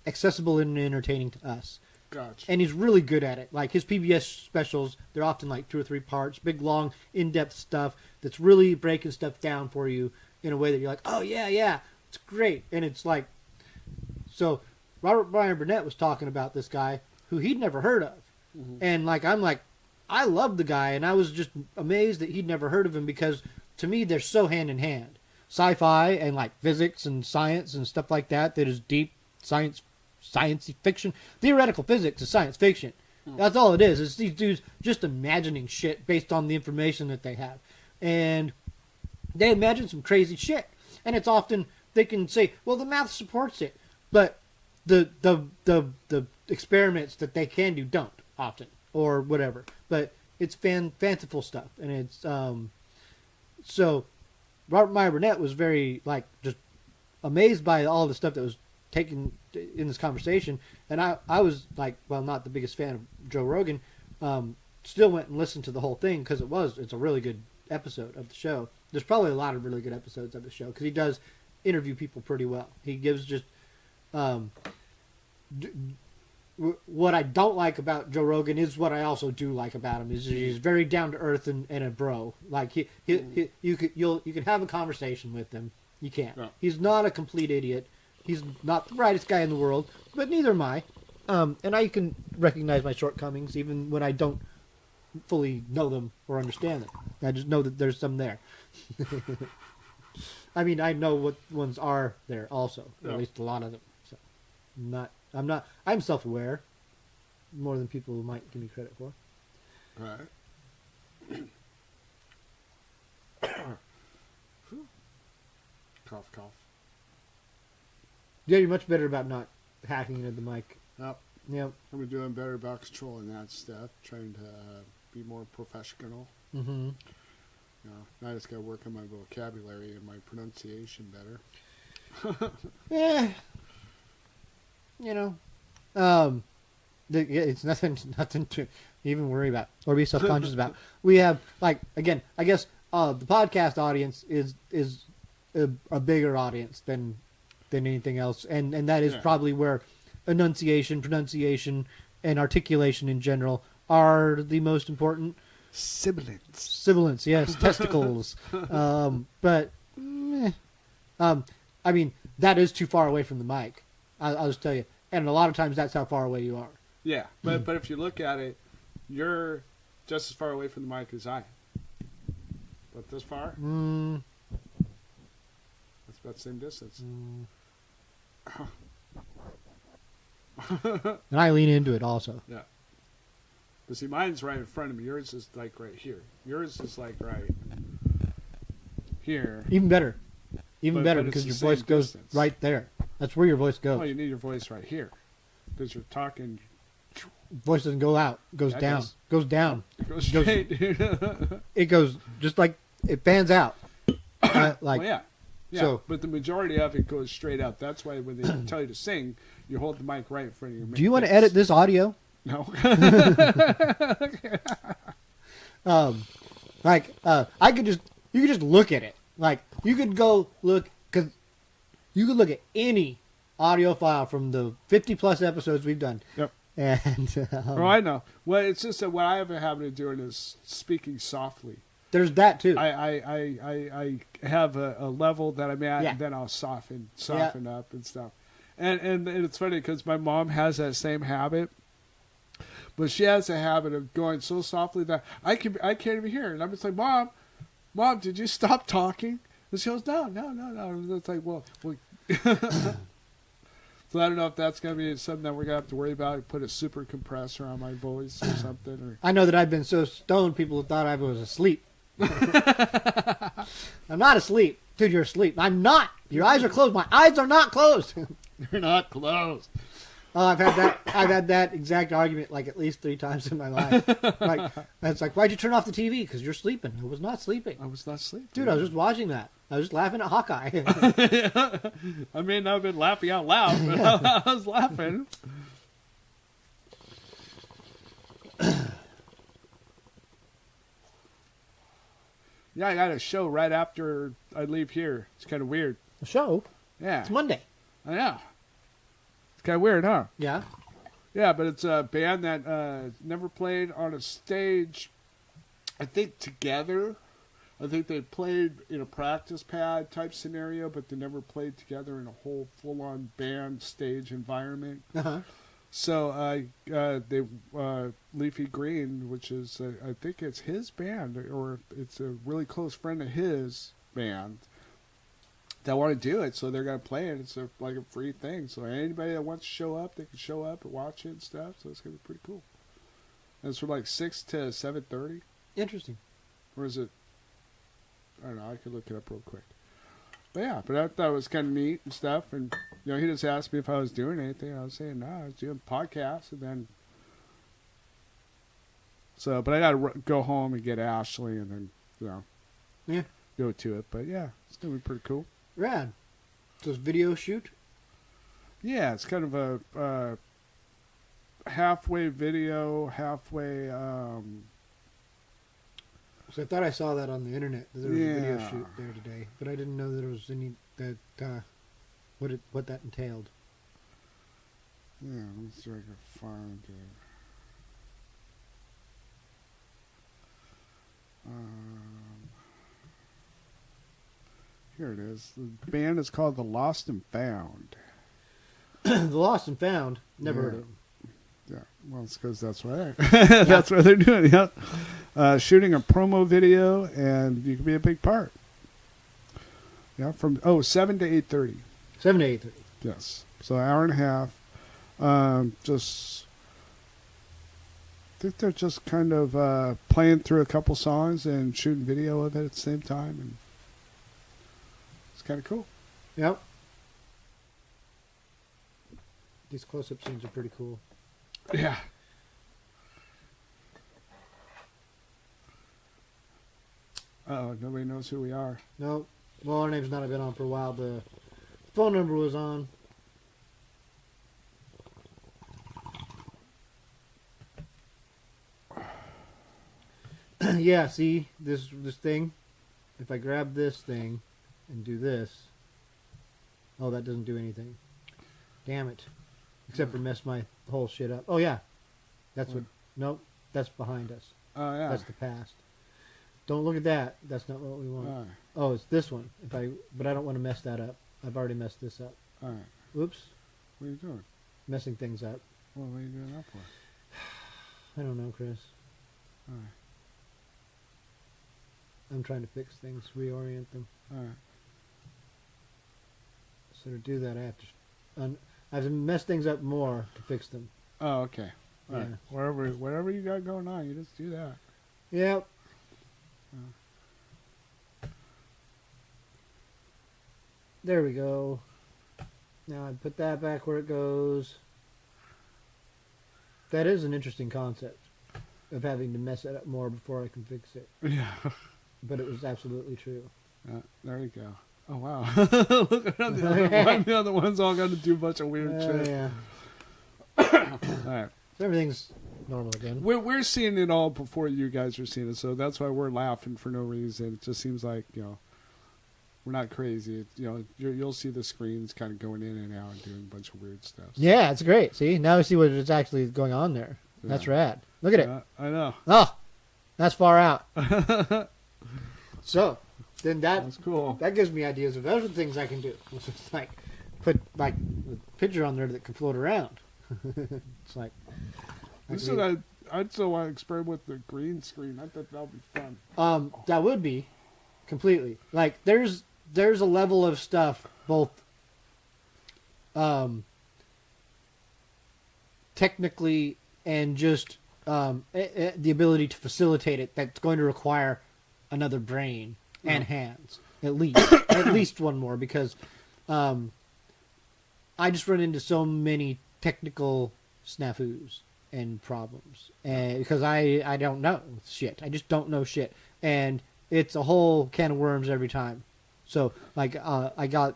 accessible and entertaining to us. Gotcha. And he's really good at it. Like his PBS specials, they're often like 2 or 3 parts, big, long, in-depth stuff that's really breaking stuff down for you in a way that you're like, oh yeah, it's great. And it's like, so Robert Brian Burnett was talking about this guy who he'd never heard of. And like, I'm like, I love the guy, and I was just amazed that he'd never heard of him, because to me they're so hand in hand. Sci-fi and like physics and science and stuff like that is deep science fiction. Theoretical physics is science fiction. That's all it is. It's these dudes just imagining shit based on the information that they have. And they imagine some crazy shit. And it's often, they can say, well, the math supports it, but the experiments that they can do don't often, or whatever. But it's fanciful stuff, and it's so Robert Meyer Burnett was very like just amazed by all the stuff that was taken in this conversation, and I was like, well, not the biggest fan of Joe Rogan, still went and listened to the whole thing because it's a really good episode of the show. There's probably a lot of really good episodes of the show because he does interview people pretty well. He gives just what I don't like about Joe Rogan is what I also do like about him. Is he's very down to earth and a bro. Like you can have a conversation with him. You can't. No. He's not a complete idiot. He's not the brightest guy in the world, but neither am I. And I can recognize my shortcomings even when I don't fully know them or understand them. I just know that there's some there. I mean, I know what ones are there also, at least a lot of them. So I'm self-aware more than people might give me credit for. Right. Cough, cough. Yeah, you're much better about not hacking into the mic. Yep. I'm doing better about controlling that stuff, trying to be more professional. Mm-hmm. You know, I just got to work on my vocabulary and my pronunciation better. Yeah. You know, it's nothing to even worry about or be self-conscious about. We have, like, again, I guess the podcast audience is a bigger audience than anything else, and that is probably where enunciation, pronunciation, and articulation in general are the most important. Sibilance, yes, testicles. But I mean, that is too far away from the mic. I'll just tell you. And a lot of times that's how far away you are. Yeah, but if you look at it, you're just as far away from the mic as I am. But this far? Mm. That's about the same distance. And I lean into it also. Yeah. But see, mine's right in front of me. Yours is like right here. Yours is like right here. Even better. Even better but it's because the your same voice goes distance. right there. That's where your voice goes. Oh, you need your voice right here. Because you're talking. Voice doesn't go out. It goes Yeah, it down. does. Goes down. It goes straight, dude. It goes just like it fans out. Like Well, yeah. Yeah, so- but the majority of it goes straight out. That's why when they tell you to sing, you hold the mic right in front of your mouth. Do you want to edit this audio? No. I could just you could just look at it. Like you could go look because you could look at any audio file from the 50+ episodes we've done. Yep. And Oh, I know. Well, it's just that what I have a habit of doing is speaking softly. there's that too. I have a level that I'm at, Yeah. and then I'll soften up and stuff. And it's funny because my mom has that same habit, but she has a habit of going so softly that I can't even hear her. And I'm just like, Mom, did you stop talking? And she goes, No. And it's like, well. So I don't know if that's going to be something that we're going to have to worry about. Put a super compressor on my voice or something. Or I know that I've been so stoned, people thought I was asleep. I'm not asleep. Dude, you're asleep. I'm not. Your eyes are closed. My eyes are not closed. You're not closed. Oh, I've had that exact argument like at least 3 times in my life. Like, it's like, why'd you turn off the TV? Because you're sleeping. I was not sleeping. I was not sleeping. Dude, I was just watching that. I was just laughing at Hawkeye. I mean, I've been laughing out loud, but I was laughing. Yeah, I got a show right after I leave here. It's kind of weird. The show? Yeah. It's Monday. I know. It's kind of weird, huh? Yeah. Yeah, but it's a band that never played on a stage, I think, together. I think they played in a practice pad type scenario, but they never played together in a whole full-on band stage environment. Uh-huh. So they Leafy Green, which is I think it's his band, or it's a really close friend of his band that want to do it. So they're gonna play it. It's like a free thing. So anybody that wants to show up, they can show up and watch it and stuff. So it's gonna be pretty cool. And it's from like 6 to 7:30. Interesting. Or is it? I don't know. I could look it up real quick. But yeah, but I thought it was kind of neat and stuff. And, you know, he just asked me if I was doing anything. I was saying, no, I was doing podcasts. And then, so, but I got to go home and get Ashley and then, you know, Yeah. go to it. But yeah, it's going to be pretty cool. Rad. So it's video shoot? Yeah, it's kind of a halfway video, halfway, So I thought I saw that on the internet, that there was a video Yeah. shoot there today. But I didn't know that there was any, that, what that entailed. yeah, let me see if I can find it. Here it is. The band is called The Lost and Found. The Lost and Found. Never Yeah. heard of them. Yeah, well, it's because that's what that's what they're doing. Yeah, shooting a promo video, and you can be a big part. Yeah, from 7 to 8:30. 7 to 8:30. Yes, so an hour and a half. Just, I think they're just kind of playing through a couple songs and shooting video of it at the same time, and it's kind of cool. Yep. These close-up scenes are pretty cool. Yeah. Uh-oh, nobody knows who we are. No. Well, our name's not been on for a while. The phone number was on. Yeah, see this thing? If I grab this thing and do this, oh, that doesn't do anything. Damn it. Except for mess my whole shit up. Oh, yeah. That's what... Nope. That's behind us. Oh, yeah. That's the past. Don't look at that. That's not what we want. All right. Oh, it's this one. But I don't want to mess that up. I've already messed this up. All right. Oops. What are you doing? Messing things up. Well, what are you doing that for? I don't know, Chris. All I'm trying to fix things, reorient them. All right. So to do that, I have to I have to mess things up more to fix them. Oh, okay. All right. Yeah. Whatever you got going on, you just do that. Yep. There we go. Now I put that back where it goes. That is an interesting concept of having to mess it up more before I can fix it. Yeah. But it was absolutely true. There you go. Oh, wow. Look at the other one. The other one's all got to do a bunch of weird shit. Yeah. All right. So everything's normal again. We're seeing it all before you guys are seeing it, so that's why we're laughing for no reason. It just seems like, we're not crazy. You'll see the screens kind of going in and out and doing a bunch of weird stuff. Yeah, it's great. See, now we see what is actually going on there. Yeah. That's rad. Look at it. I know. Oh, that's far out. So, then that's cool. That gives me ideas of other things I can do. It's just like put like a picture on there that can float around. It's like this is I'd still want to experiment with the green screen. I thought that would be fun. That would be completely like there's a level of stuff both technically and just the ability to facilitate it that's going to require another brain and hands at least one more, because I just run into so many technical snafus and problems, and because I don't know shit. I just don't know shit, and it's a whole can of worms every time. So like I got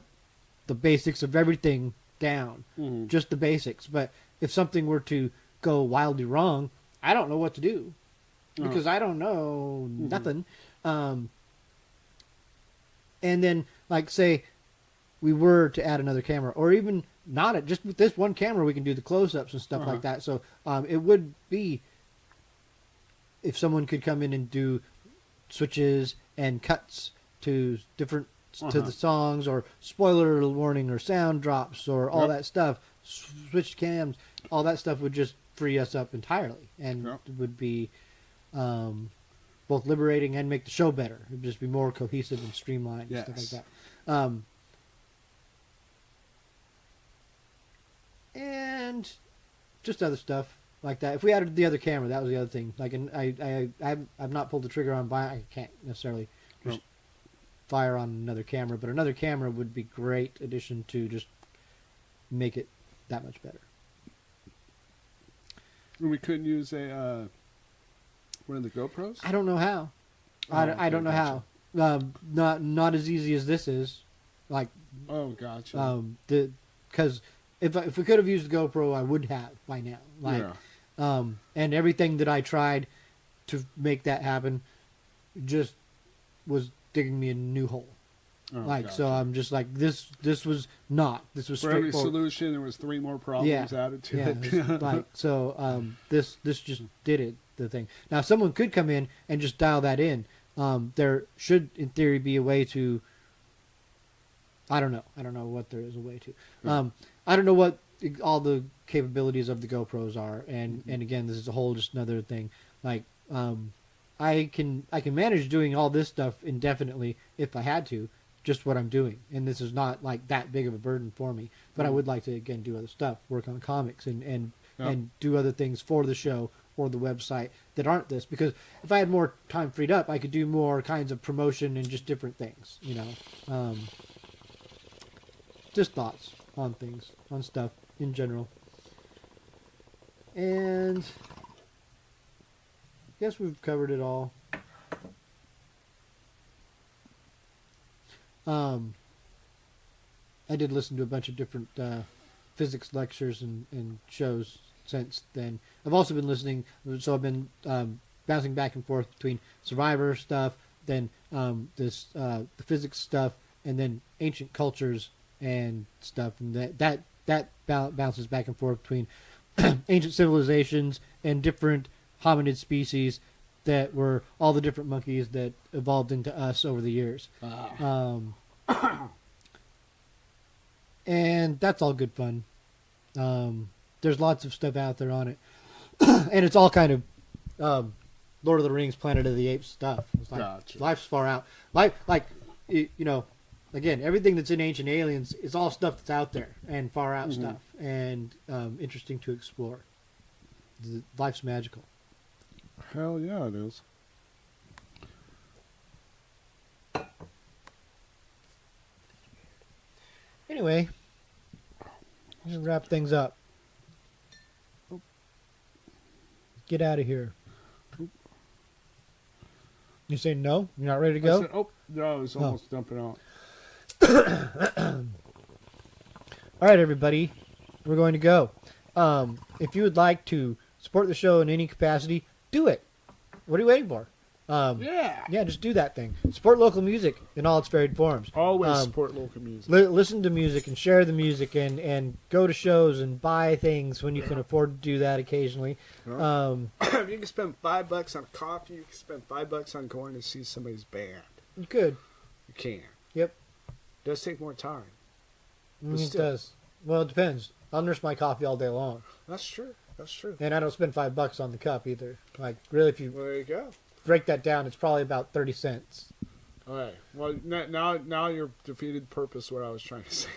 the basics of everything down, just the basics. But if something were to go wildly wrong, I don't know what to do because I don't know nothing. And then, like, say we were to add another camera, or even not, just with this one camera, we can do the close-ups and stuff like that. So it would be if someone could come in and do switches and cuts to different to the songs, or spoiler warning, or sound drops, or all that stuff. Switch cams, all that stuff would just free us up entirely, and it would be both liberating and make the show better. It would just be more cohesive and streamlined and stuff like that. And just other stuff like that. If we added the other camera, that was the other thing. Like, and I've not pulled the trigger on buying. I can't necessarily just fire on another camera, but another camera would be great addition to just make it that much better. We couldn't use a one of the GoPros? I don't know how. I don't know how. Not as easy as this is. Like, gotcha. Because if we could have used the GoPro, I would have by now. Like, and everything that I tried to make that happen just was digging me a new hole. So I'm just like, this was not. This was for every straightforward. solution, there was 3 more problems added to it. Like, so this just did it. The thing. Now, someone could come in and just dial that in. There should, in theory, be a way to. I don't know what there is a way to. I don't know what all the capabilities of the GoPros are, and again, this is a whole just another thing. Like, I can manage doing all this stuff indefinitely if I had to, just what I'm doing, and this is not like that big of a burden for me. But I would like to again do other stuff, work on comics, and do other things for the show or the website that aren't this, because if I had more time freed up, I could do more kinds of promotion and just different things, just thoughts on things, on stuff in general. And I guess we've covered it all. I did listen to a bunch of different physics lectures and shows since then. I've also been listening, so I've been bouncing back and forth between Survivor stuff, then the physics stuff, and then ancient cultures and stuff, and that bounces back and forth between ancient civilizations and different hominid species that were all the different monkeys that evolved into us over the years. And that's all good fun. There's lots of stuff out there on it. And it's all kind of Lord of the Rings, Planet of the Apes stuff. It's like, Gotcha. life's far out. Life, like, you know, again, everything that's in Ancient Aliens is all stuff that's out there and far out stuff and interesting to explore. Life's magical. Hell yeah, it is. Anyway, let's wrap things up. Get out of here. You say no? You're not ready to go? I said, oh, no, I was almost dumping out. All right, everybody. We're going to go. If you would like to support the show in any capacity, do it. What are you waiting for? Yeah, just do that thing. Support local music in all its varied forms. Always support local music. Listen to music and share the music and go to shows and buy things when you can afford to do that occasionally. If you can spend $5 on coffee, you can spend $5 on going to see somebody's band. You could. You can. Yep. It does take more time. It does. Well, it depends. I'll nurse my coffee all day long. That's true. That's true. And I don't spend $5 on the cup either. Like, really, if you Well, there you go. break that down, it's probably about 30 cents. All right. Well, now you're defeated the purpose of what I was trying to say.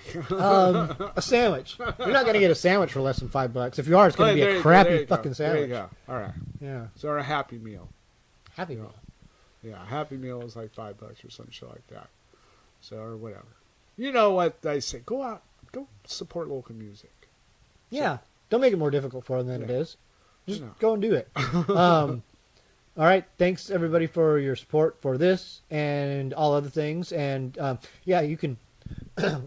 A sandwich. You're not going to get a sandwich for less than $5. If you are, it's going to be a crappy fucking sandwich. There you go. All right. Yeah. So a Happy Meal. Happy Meal. Yeah, Happy Meal is like $5 or some shit like that. So, or whatever. You know what I say? Go out. Go support local music. Yeah. Don't make it more difficult for them than it is. Just No. go and do it. All right. Thanks, everybody, for your support for this and all other things. And, yeah, you can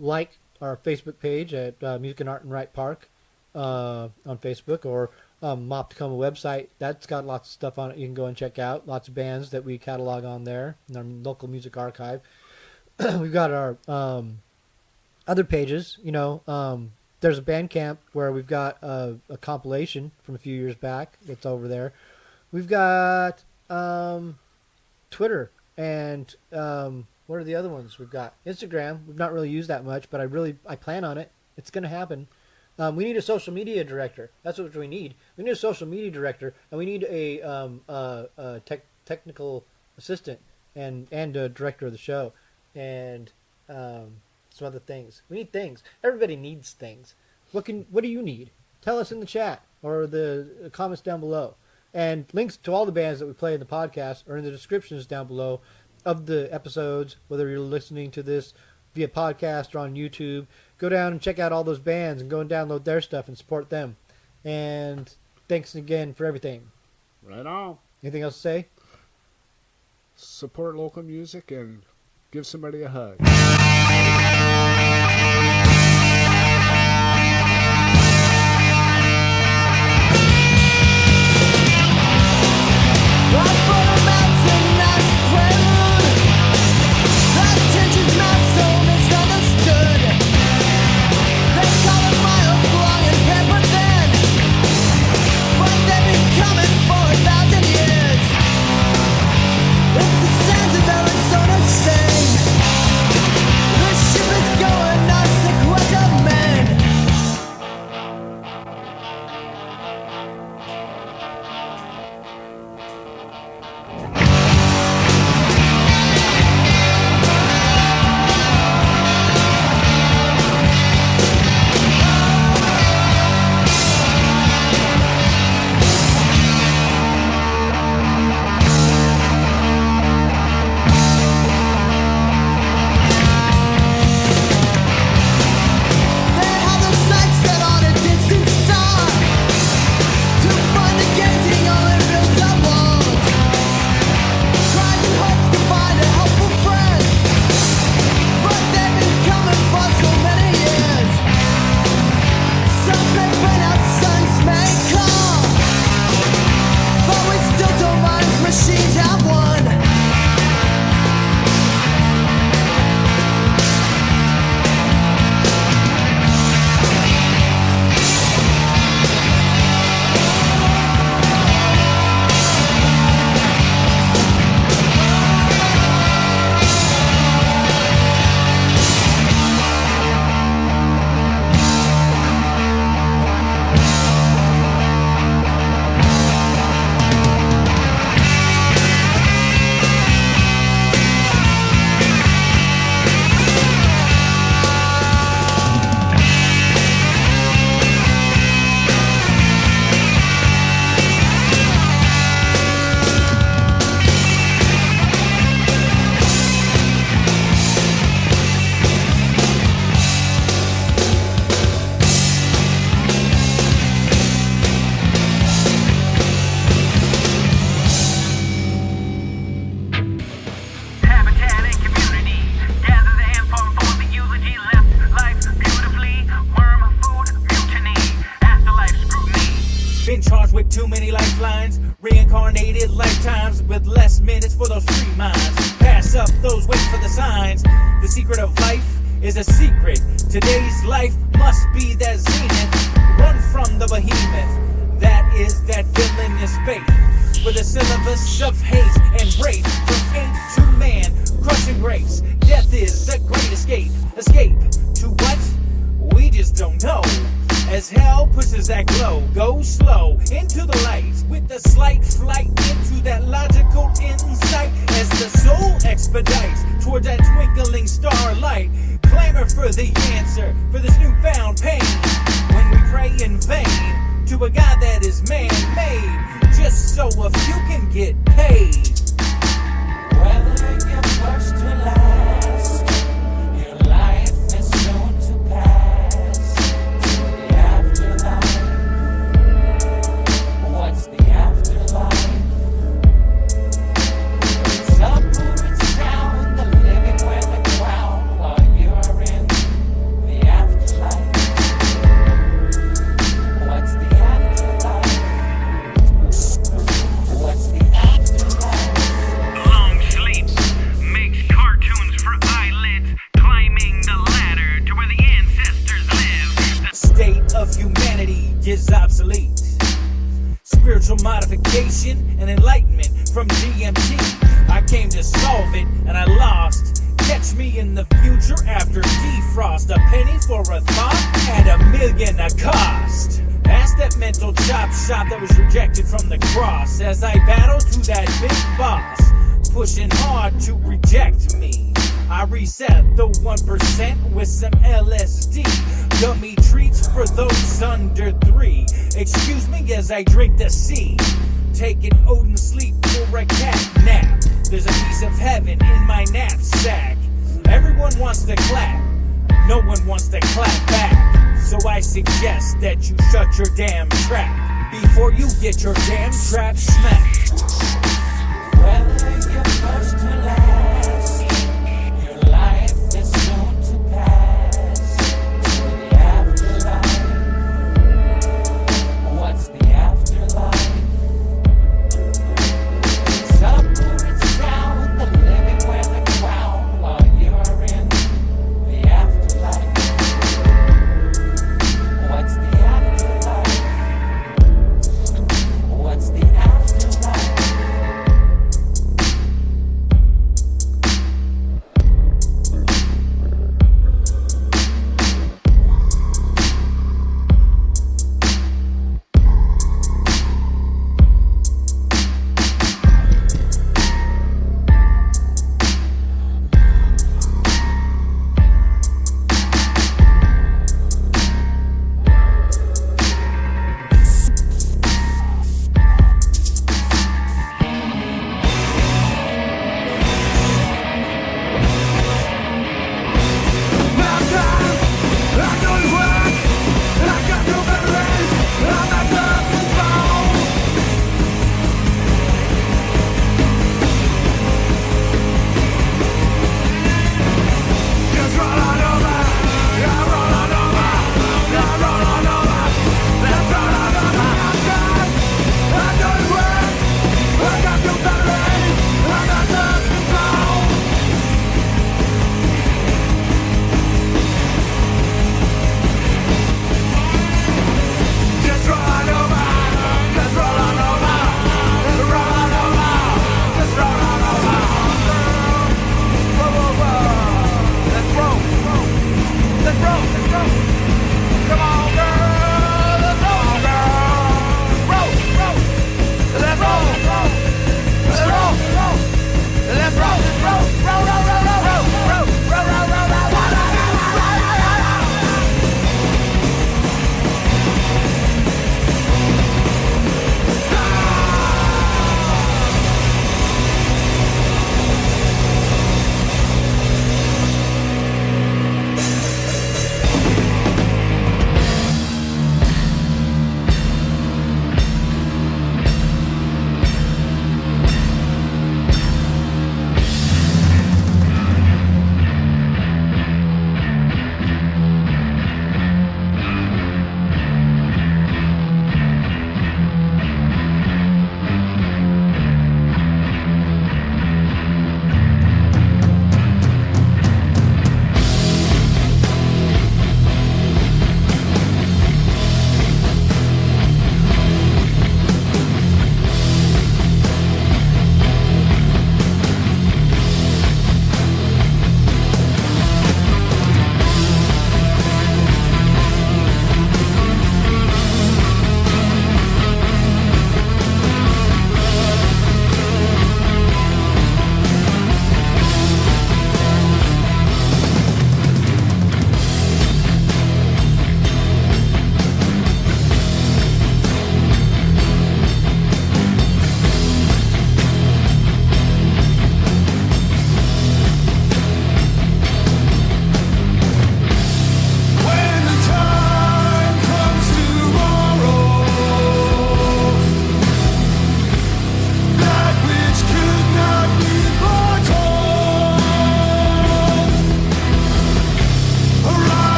like our Facebook page at Music and Art and Wright Park on Facebook, or MAWP Tacoma website. That's got lots of stuff on it you can go and check out. Lots of bands that we catalog on there in our local music archive. We've got our other pages. You know, there's a Bandcamp where we've got a compilation from a few years back that's over there. We've got Twitter and what are the other ones? We've got Instagram. We've not really used that much, but I plan on it. It's going to happen. We need a social media director. That's what we need. We need a social media director, and we need a technical assistant and a director of the show, and some other things. We need things. Everybody needs things. What do you need? Tell us in the chat or the comments down below. And links to all the bands that we play in the podcast are in the descriptions down below of the episodes, whether you're listening to this via podcast or on YouTube. Go down and check out all those bands and go and download their stuff and support them. And thanks again for everything. Right on. Anything else to say? Support local music and give somebody a hug. those free minds. Pass up those, wait for the signs. The secret of life is a secret. Today's life must be that zenith. Run from the behemoth. That is that villainous faith. With a syllabus of hate and rape. From ape to man, crushing grapes. Death is the great escape. Escape to what? We just don't know. As hell pushes that glow, go slow into the light with a slight flight into that logical insight. As the soul expedites toward that twinkling starlight, clamor for the answer for this newfound pain. When we pray in vain to a God that is man-made, just so a few can get paid. Whether you're first to last, your life is soon to pass to the afterlife. What's the afterlife? It's up or it's down, the living where the ground while you're in the afterlife. What's the afterlife? What's the afterlife? Long sleeps makes cartoons for eyelids, climbing the ladder to where the ancestors live. The state of humanity is obsolete. Spiritual modification and enlightenment from DMT. I came to solve it and I lost. Catch me in the future after defrost. A penny for a thought and $1 million a cost. Ask that mental chop shop that was rejected from the cross. As I battle to that big boss, pushing hard to reject me. I reset the 1% with some LSD. Gummy treats for those under 3. Excuse me as I drink the sea. Taking Odin sleep for a cat nap. There's a piece of heaven in my knapsack. Everyone wants to clap. No one wants to clap back. So I suggest that you shut your damn trap before you get your damn trap smacked. Whether you're first to last, your life is soon to pass to the afterlife. What's the afterlife? It's up or it's down, the living where the ground while you're in the afterlife. What's the afterlife? What's the afterlife?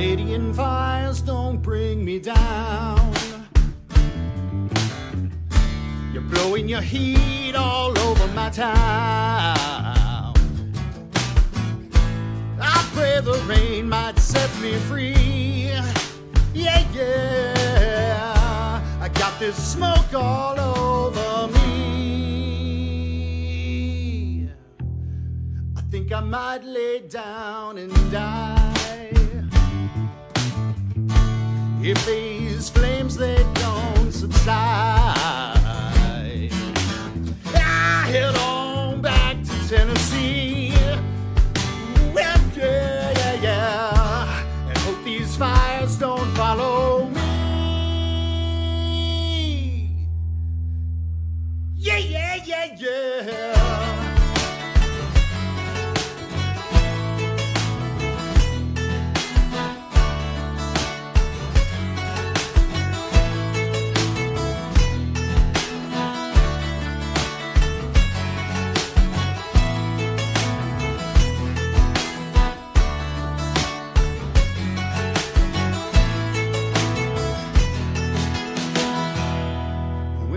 Canadian fires don't bring me down. You're blowing your heat all over my town. I pray the rain might set me free. Yeah, yeah. I got this smoke all over me. I think I might lay down and die. If these flames, they don't subside, I head on back to Tennessee. Well, yeah, yeah, yeah, and hope these fires don't follow me. Yeah, yeah, yeah, yeah.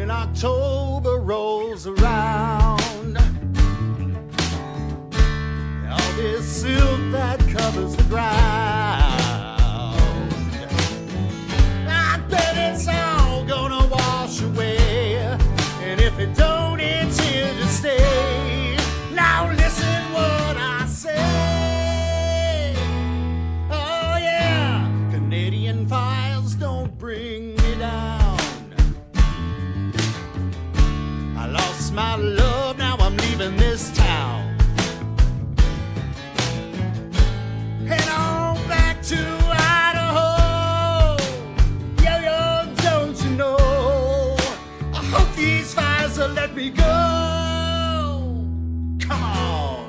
October rolls around, all this silk that covers the ground, I bet it's all gonna wash away, and if it don't, it's here to stay. Now listen what I say. Oh yeah, Canadian fires don't bring me down. My love, now I'm leaving this town. Head on back to Idaho. Yo, yo, don't you know? I hope these fires will let me go. Come on.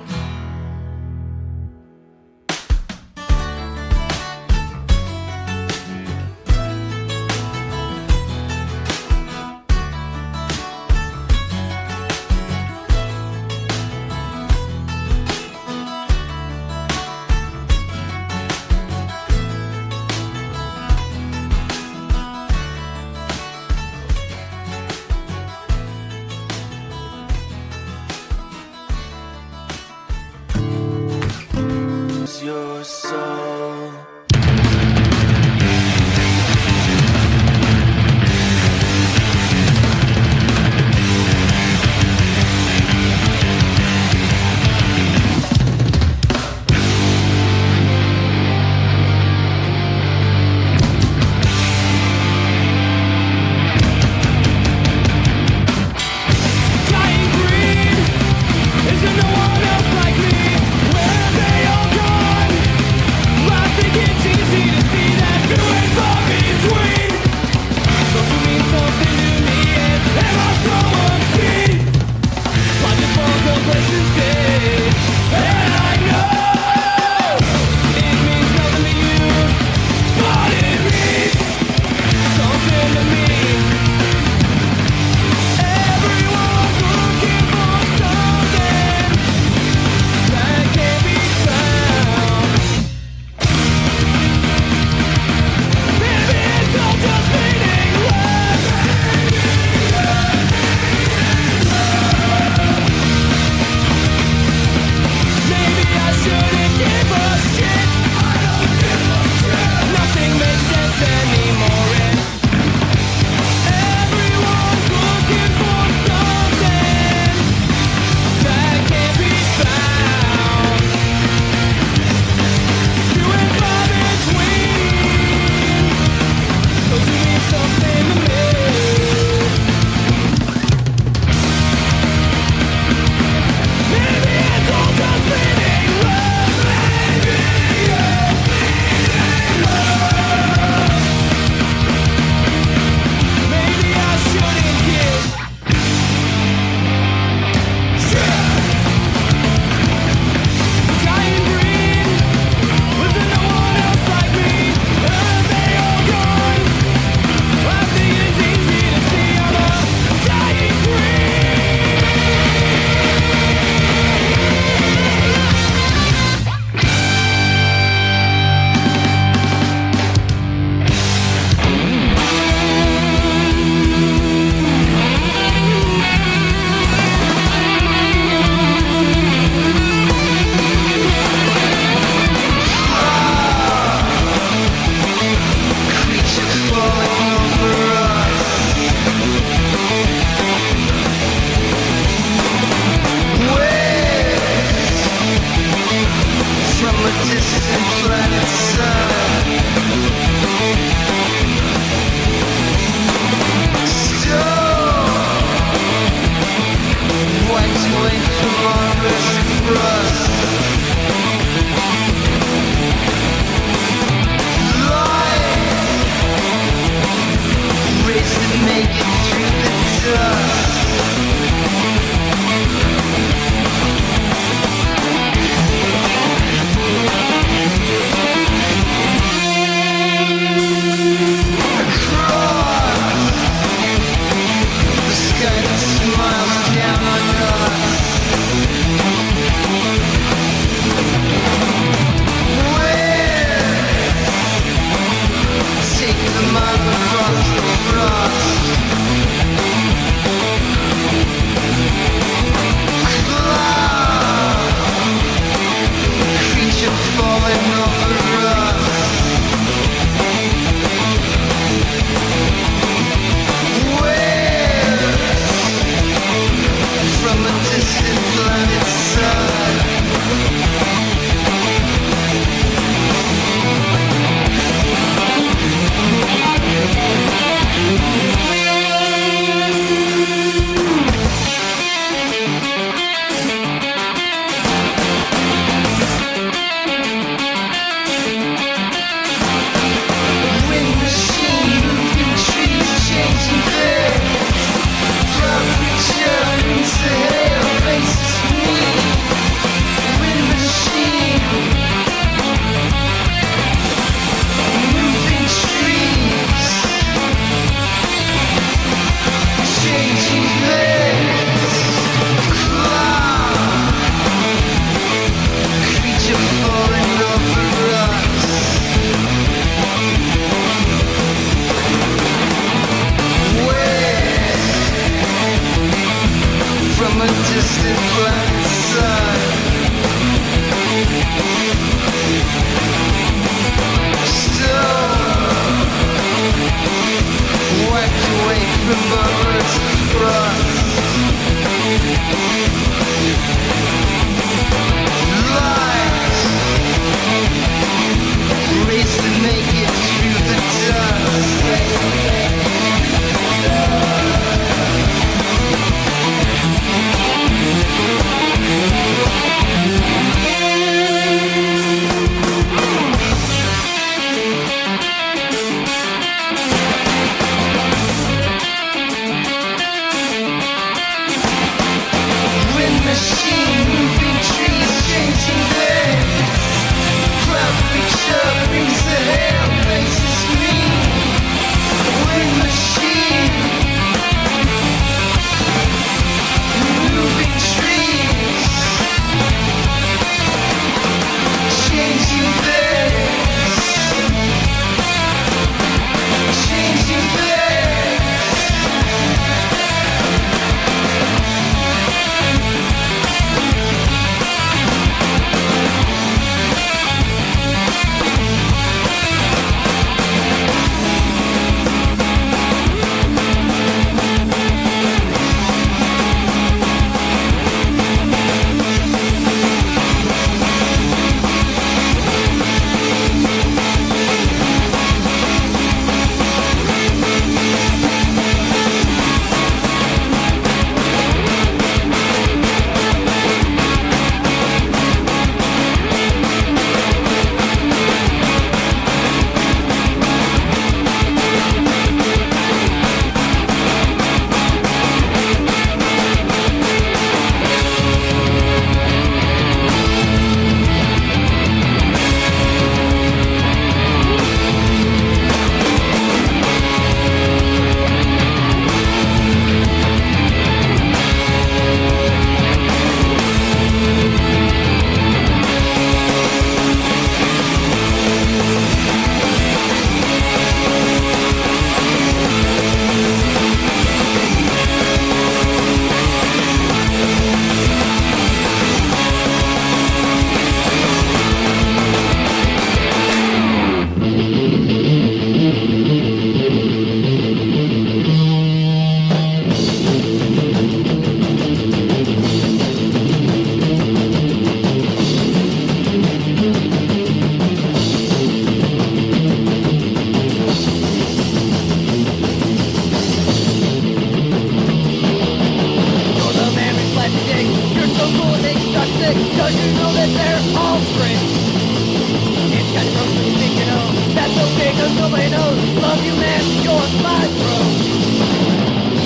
nobody knows. Love you, man, you're my bro.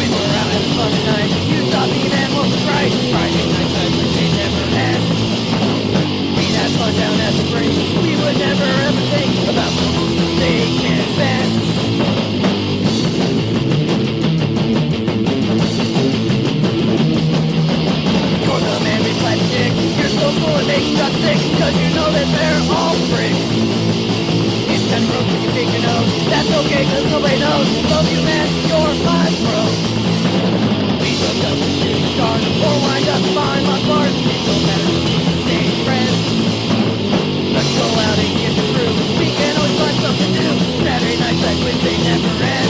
We were out having fun tonight. You saw me, man, what was right? Friday night, they never end. We'd have fun down at the break. We would never ever think about the rules they can bend. You're the man we plastic. You're so full it makes us sick. Cause you know that they're all bricks. It's that broke when you take your nose. That's okay cause nobody knows. Love you man, you're my bro. We look up to shooting stars. Or wind up behind locked bars. It don't matter, stay friends. Let's go out and get the crew. We can always find something new. Saturday nights like when they never end.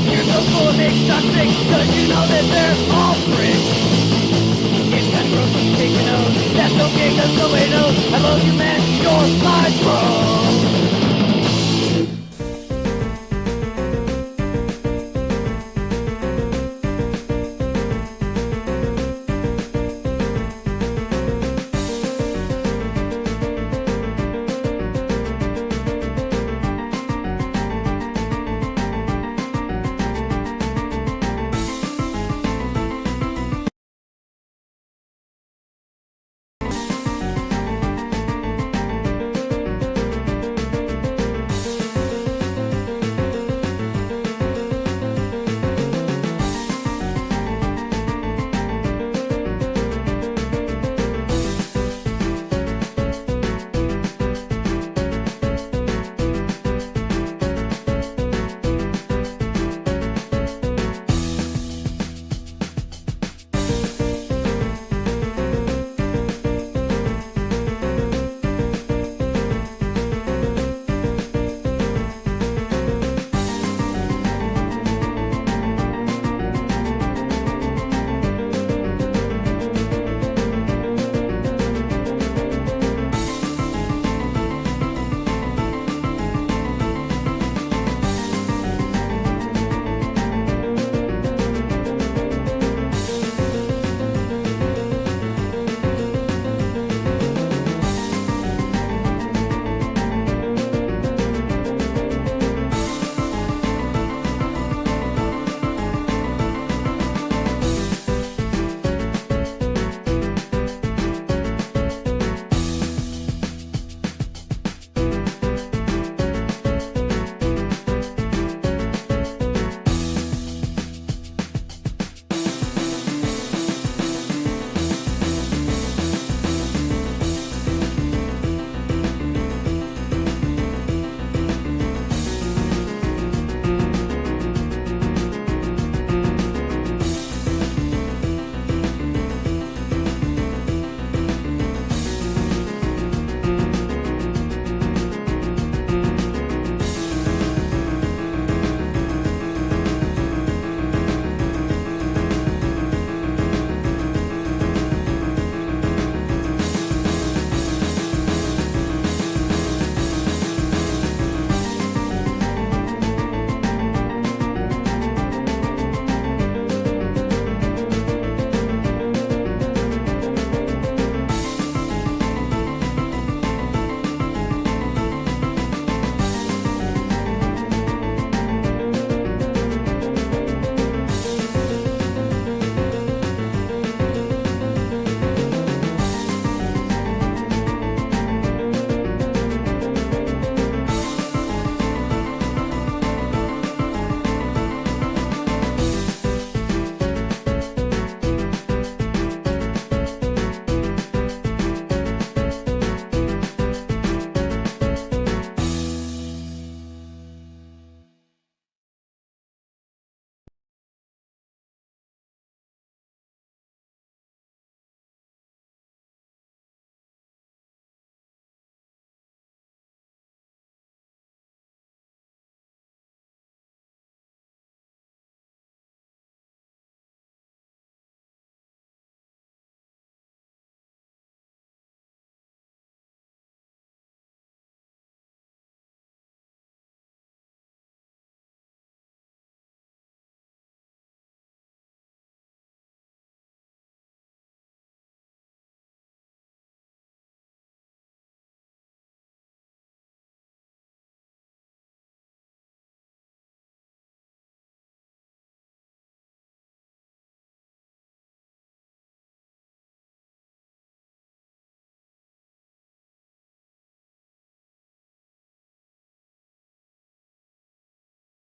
You're so full of big toxic, cause you know that they're